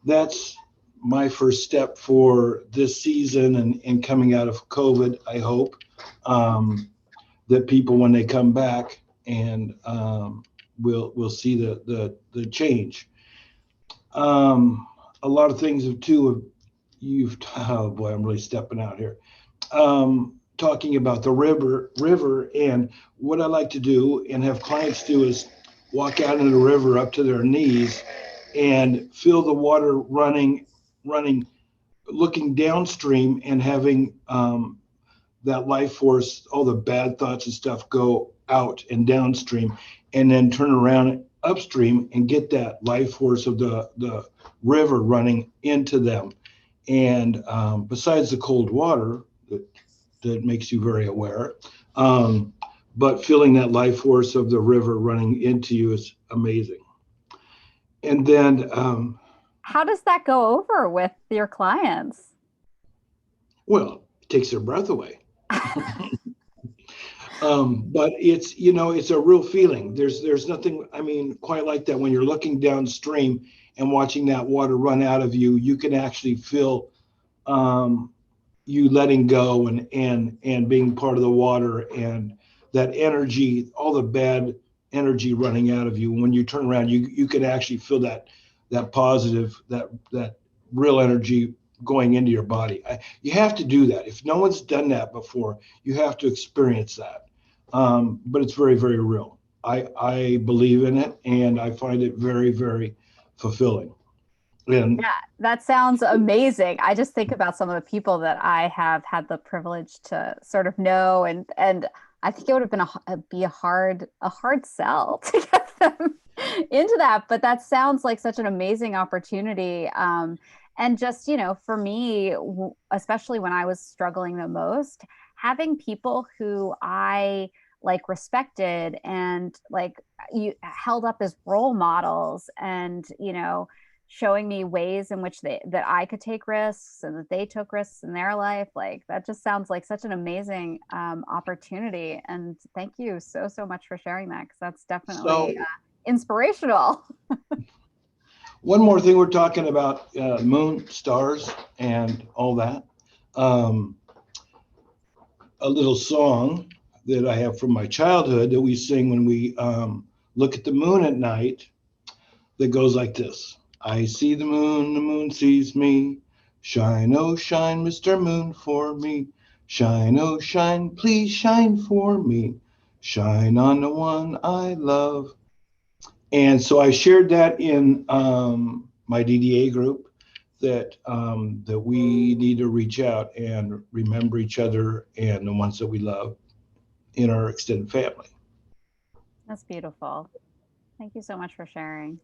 K: that's my first step for this season and coming out of COVID. I hope that people, when they come back, and we'll see the change. A lot of things have too. Oh boy, I'm really stepping out here. Talking about the river, and what I like to do and have clients do is walk out into the river up to their knees and feel the water running, looking downstream, and having that life force, all the bad thoughts and stuff, go out and downstream, and then turn around upstream and get that life force of the river running into them. And besides the cold water that makes you very aware, but feeling that life force of the river running into you is amazing. And then
B: How does that go over with your clients?
K: well, it takes their breath away. But it's a real feeling. There's nothing, I mean, quite like that. When you're looking downstream and watching that water run out of you, you can actually feel you letting go and being part of the water, and that energy, all the bad energy running out of you. When you turn around, you can actually feel that positive, that real energy going into your body. You have to do that. If no one's done that before, you have to experience that. But it's very, very real. I believe in it, and I find it very, very fulfilling. And
B: Yeah, that sounds amazing. I just think about some of the people that I have had the privilege to sort of know, and I think it would have been a hard sell to get them into that. But that sounds like such an amazing opportunity. And just, for me, especially when I was struggling the most, having people who I like respected and like you held up as role models, and showing me ways in which that I could take risks and that they took risks in their life. Like that just sounds like such an amazing opportunity. And thank you so much for sharing that, because that's definitely inspirational.
K: one more thing, we're talking about moon, stars, and all that. A little song that I have from my childhood that we sing when we look at the moon at night, that goes like this. I see the moon sees me. Shine, oh shine, Mr. Moon, for me. Shine, oh shine, please shine for me. Shine on the one I love. And so I shared that in my DDA group, that we need to reach out and remember each other and the ones that we love in our extended family.
B: That's beautiful. Thank you so much for sharing.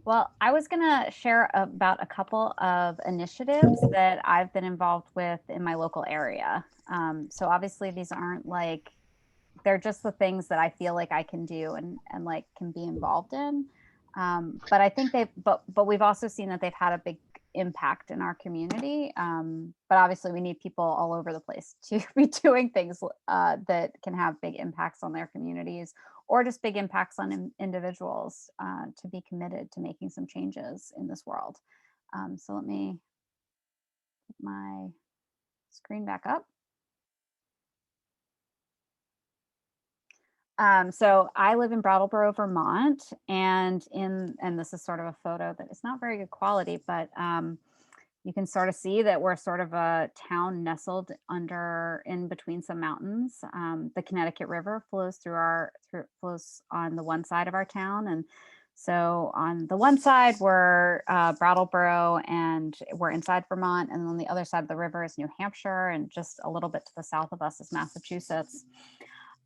B: Well, I was going to share about a couple of initiatives that I've been involved with in my local area. So obviously these aren't like, they're just the things that I feel like I can do and like can be involved in. But I think but we've also seen that they've had a big impact in our community. But obviously we need people all over the place to be doing things that can have big impacts on their communities or just big impacts on individuals to be committed to making some changes in this world. So let me put my screen back up. So I live in Brattleboro, Vermont, and this is sort of a photo that is not very good quality, but you can sort of see that we're sort of a town nestled in between some mountains. The Connecticut River flows flows on the one side of our town, and so on the one side we're Brattleboro, and we're inside Vermont, and on the other side of the river is New Hampshire, and just a little bit to the south of us is Massachusetts.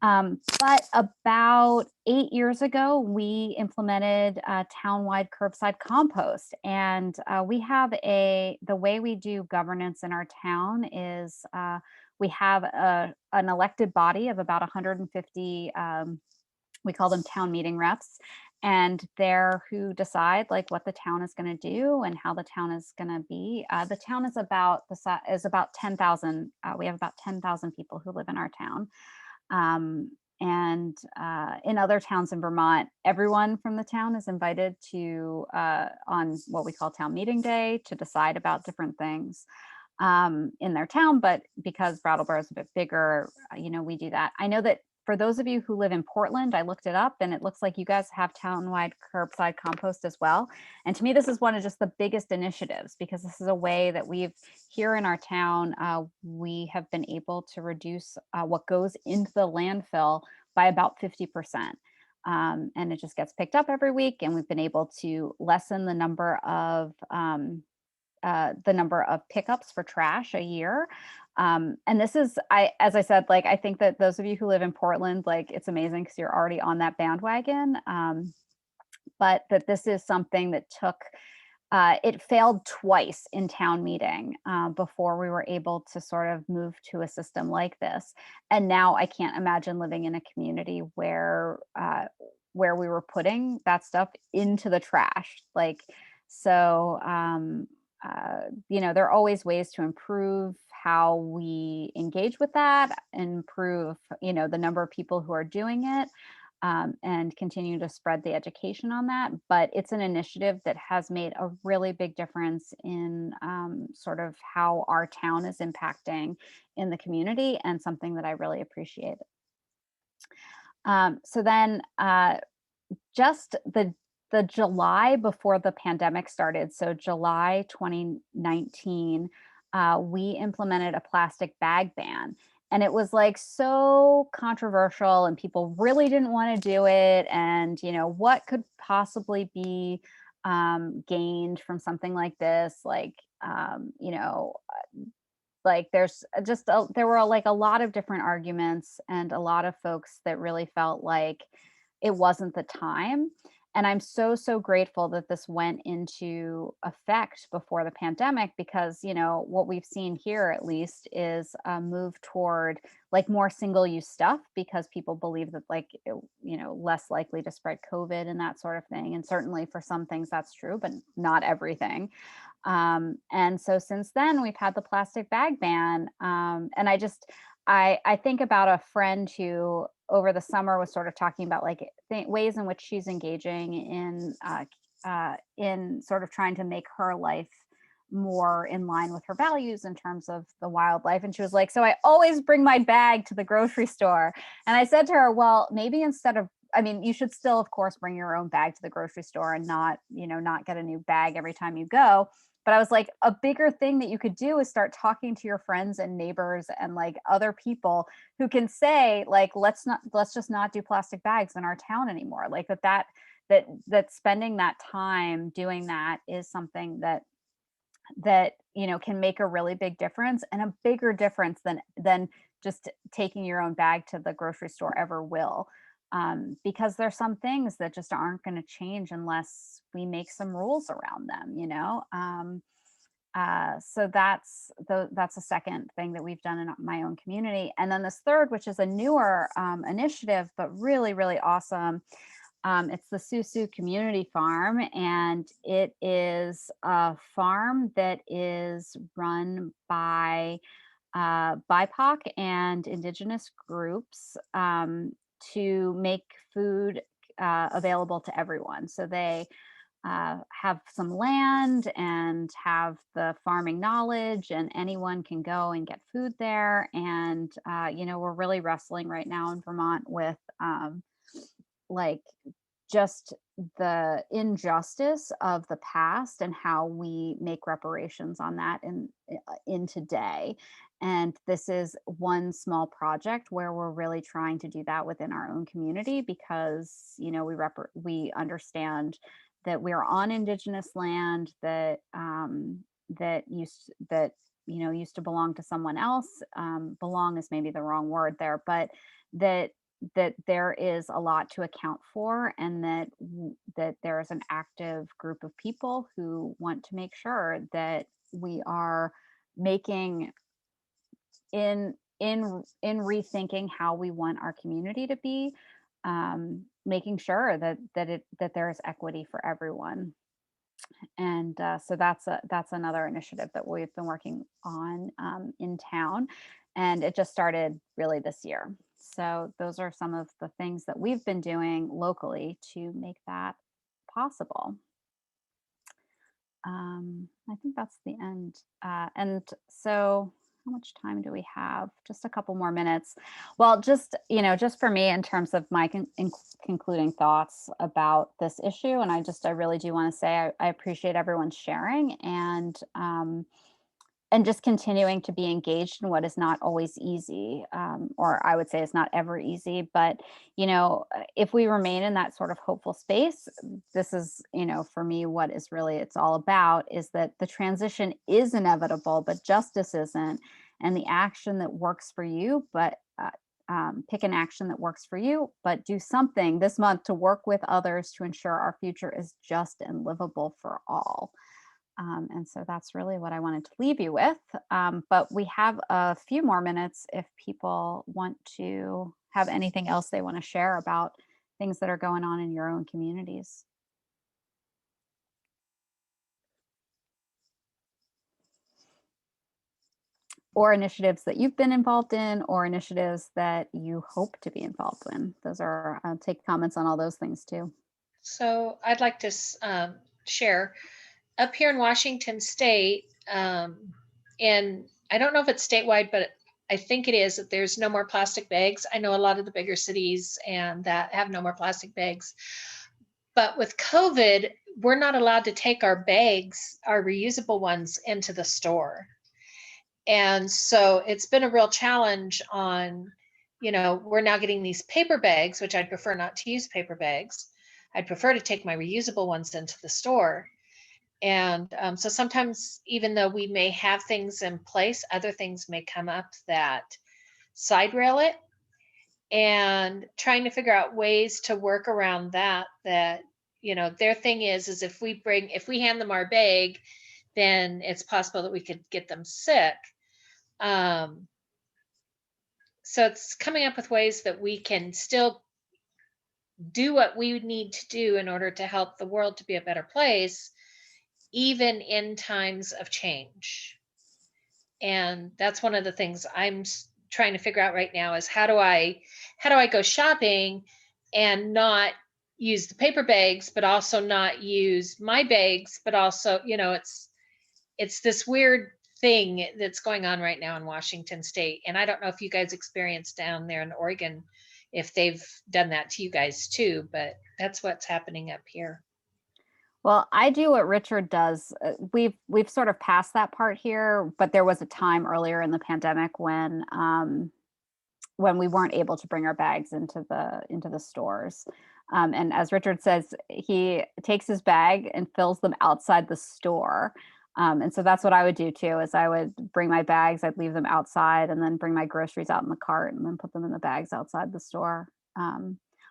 B: But about 8 years ago, we implemented a townwide curbside compost. And we have the way we do governance in our town is we have an elected body of about 150, we call them town meeting reps. And they're who decide like what the town is going to do and how the town is going to be. The town is about 10,000. We have about 10,000 people who live in our town. And in other towns in Vermont, everyone from the town is invited to on what we call town meeting day to decide about different things in their town. But because Brattleboro is a bit bigger, we do that. I know that for those of you who live in Portland, I looked it up and it looks like you guys have townwide curbside compost as well. And to me, this is one of just the biggest initiatives because this is a way that here in our town, we have been able to reduce what goes into the landfill by about 50%. And it just gets picked up every week. And we've been able to lessen the number of pickups for trash a year. And this is, as I said, like, I think that those of you who live in Portland, like, it's amazing because you're already on that bandwagon. But that this is something that it failed twice in town meeting before we were able to sort of move to a system like this. And now I can't imagine living in a community where we were putting that stuff into the trash. Like, so, there are always ways to improve how we engage with that, improve, the number of people who are doing it. And continue to spread the education on that. But it's an initiative that has made a really big difference in sort of how our town is impacting in the community and something that I really appreciate. So then just the July before the pandemic started, so July 2019, we implemented a plastic bag ban. And it was like so controversial and people really didn't want to do it. And, what could possibly be gained from something like this? Like, like there's there were like a lot of different arguments and a lot of folks that really felt like it wasn't the time. And I'm so grateful that this went into effect before the pandemic because, what we've seen here at least is a move toward like more single-use stuff because people believe that like, less likely to spread COVID and that sort of thing. And certainly for some things that's true, but not everything. And so since then we've had the plastic bag ban. And I think about a friend who over the summer was sort of talking about like ways in which she's engaging in sort of trying to make her life more in line with her values in terms of the wildlife. And she was like, so I always bring my bag to the grocery store. And I said to her, well, maybe you should still, of course, bring your own bag to the grocery store and not get a new bag every time you go. But I was like, a bigger thing that you could do is start talking to your friends and neighbors and like other people who can say like, let's just not do plastic bags in our town anymore. Like that spending that time doing that is something that can make a really big difference, and a bigger difference than just taking your own bag to the grocery store ever will. because there's some things that just aren't going to change unless we make some rules around them, you know. So that's a second thing that we've done in my own community. And then this third, which is a newer initiative, but really, really awesome. It's the Susu Community Farm, and it is a farm that is run by BIPOC and Indigenous groups to make food available to everyone. So they have some land and have the farming knowledge, and anyone can go and get food there. And, you know, we're really wrestling right now in Vermont with like just the injustice of the past and how we make reparations on that in today. And this is one small project where we're really trying to do that within our own community, because, you know, we understand that we're on Indigenous land that used to belong to someone else. Belong is maybe the wrong word there, but that there is a lot to account for, and that there is an active group of people who want to make sure that we are making in rethinking how we want our community to be, making sure that there is equity for everyone. And so that's another initiative that we've been working on in town, and it just started really this year. So those are some of the things that we've been doing locally to make that possible. I think that's the end. And so how much time do we have? Just a couple more minutes. Well, just for me, in terms of my concluding thoughts about this issue, and I really do want to say I appreciate everyone sharing, and just continuing to be engaged in what is not always easy, or I would say it's not ever easy. But, you know, if we remain in that sort of hopeful space, this is, you know, for me, what is really it's all about is that the transition is inevitable, but justice isn't. And the action that works for you, but pick an action that works for you, but do something this month to work with others to ensure our future is just and livable for all. And so that's really what I wanted to leave you with. But we have a few more minutes if people want to have anything else they want to share about things that are going on in your own communities. Or initiatives that you've been involved in, or initiatives that you hope to be involved in. Those are, I'll take comments on all those things too.
D: So I'd like to share up here in Washington State, and I don't know if it's statewide, but I think it is, that there's no more plastic bags. I know a lot of the bigger cities and that have no more plastic bags. But with COVID, we're not allowed to take our bags, our reusable ones, into the store. And so it's been a real challenge on, you know, we're now getting these paper bags, which I'd prefer not to use paper bags. I'd prefer to take my reusable ones into the store. And so sometimes, even though we may have things in place, other things may come up that side rail it, and trying to figure out ways to work around that, you know, their thing is if we hand them our bag, then it's possible that we could get them sick. So it's coming up with ways that we can still do what we need to do in order to help the world to be a better place, even in times of change. And that's one of the things I'm trying to figure out right now is how do I go shopping and not use the paper bags, but also not use my bags, but also, you know, it's this weird thing that's going on right now in Washington State. And I don't know if you guys experienced down there in Oregon, if they've done that to you guys too, but that's what's happening up here.
B: Well, I do what Richard does. We've sort of passed that part here, but there was a time earlier in the pandemic when we weren't able to bring our bags into the stores. And as Richard says, he takes his bag and fills them outside the store. And so that's what I would do too, is I would bring my bags, I'd leave them outside, and then bring my groceries out in the cart and then put them in the bags outside the store.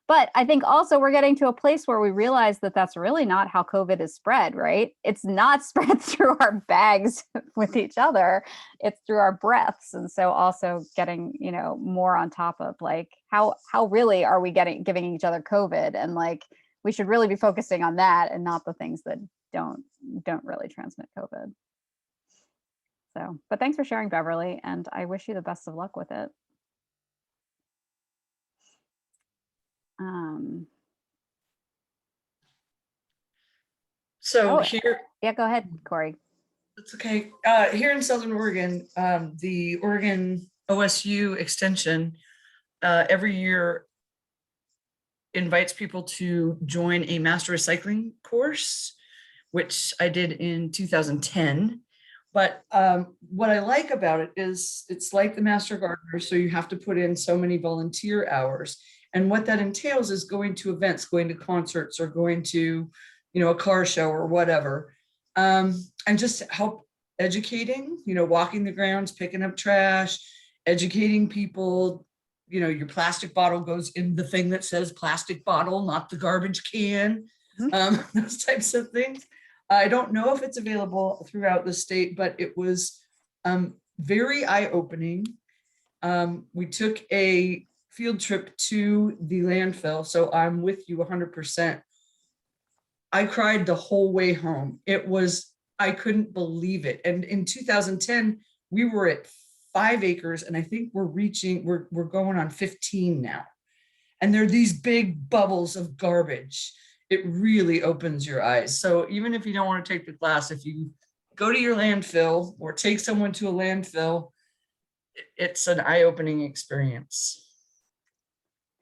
B: But I think also we're getting to a place where we realize that that's really not how COVID is spread, right? It's not spread through our bags with each other. It's through our breaths. And so also getting, more on top of like, how really are we giving each other COVID? And like, we should really be focusing on that and not the things that don't really transmit COVID. So, but thanks for sharing, Beverly, and I wish you the best of luck with it.
H: So
B: Oh,
H: here,
B: yeah, go ahead, Corey.
H: that's okay. Here in Southern Oregon, the Oregon OSU extension every year invites people to join a master recycling course, which I did in 2010. But what I like about it is it's like the Master Gardener, so you have to put in so many volunteer hours. And what that entails is going to events, going to concerts, or going to, a car show or whatever, and just help educating, walking the grounds, picking up trash, educating people. Your plastic bottle goes in the thing that says plastic bottle, not the garbage can, those types of things. I don't know if it's available throughout the state, but it was very eye-opening. We took a field trip to the landfill, so I'm with you 100%. I cried the whole way home. I couldn't believe it. And in 2010, we were at 5 acres, and I think we're going on 15 now. And there are these big bubbles of garbage. It really opens your eyes. So even if you don't want to take the class, if you go to your landfill or take someone to a landfill, it's an eye-opening experience.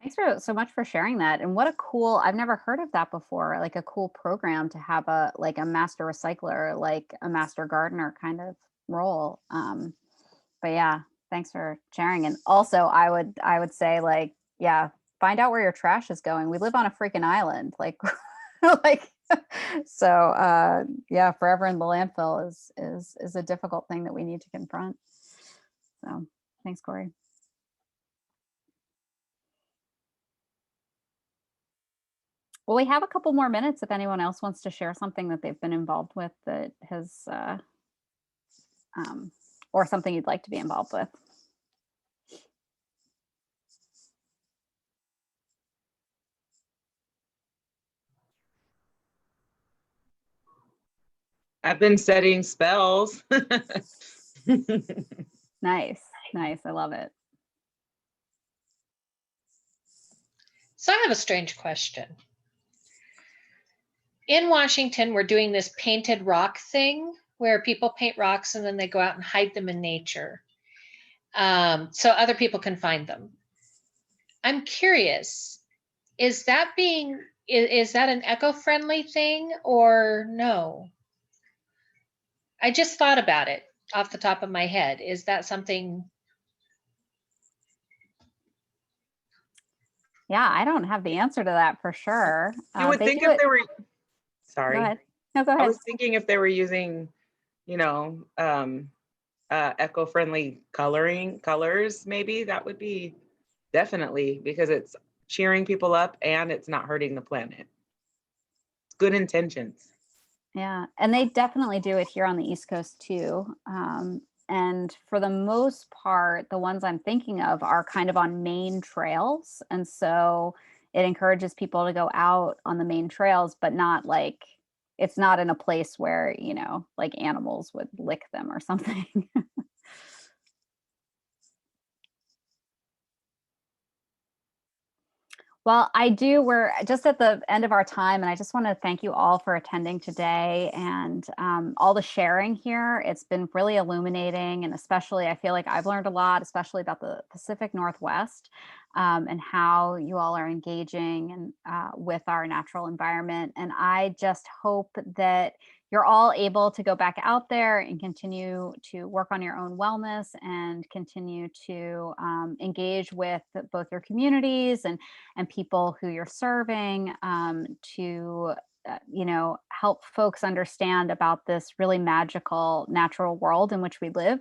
B: Thanks so much for sharing that. And what a cool, I've never heard of that before, like a cool program to have a master recycler, like a master gardener kind of role. But yeah, thanks for sharing. And also I would say like, yeah, find out where your trash is going. We live on a freaking island. Like, so yeah, forever in the landfill is a difficult thing that we need to confront. So thanks, Corey. Well, we have a couple more minutes if anyone else wants to share something that they've been involved with that has, or something you'd like to be involved with.
J: I've been setting spells.
B: Nice. I love it.
D: So I have a strange question. In Washington, we're doing this painted rock thing where people paint rocks and then they go out and hide them in nature, so other people can find them. I'm curious, is that an eco-friendly thing or no? I just thought about it off the top of my head. Is that something?
B: Yeah, I don't have the answer to that for sure.
J: You would think if they were, sorry.
B: Go ahead. No, go ahead.
J: I was thinking if they were using, eco-friendly colors, maybe that would be definitely, because it's cheering people up and it's not hurting the planet. It's good intentions.
B: Yeah, and they definitely do it here on the East Coast too. And for the most part, the ones I'm thinking of are kind of on main trails. And so it encourages people to go out on the main trails, but not like, it's not in a place where, like animals would lick them or something. Well, we're just at the end of our time, and I just want to thank you all for attending today and all the sharing here. It's been really illuminating, and especially I feel like I've learned a lot, especially about the Pacific Northwest and how you all are engaging and with our natural environment. And I just hope that you're all able to go back out there and continue to work on your own wellness and continue to engage with both your communities and people who you're serving to help folks understand about this really magical natural world in which we live,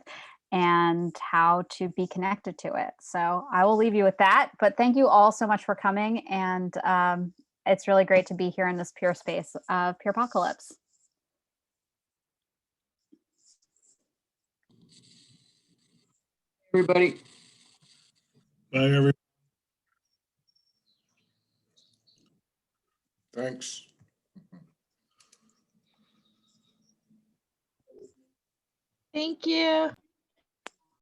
B: and how to be connected to it. So I will leave you with that. But thank you all so much for coming. And it's really great to be here in this pure space of Purepocalypse.
H: Everybody.
A: Bye, everybody.
L: Thanks.
J: Thank you.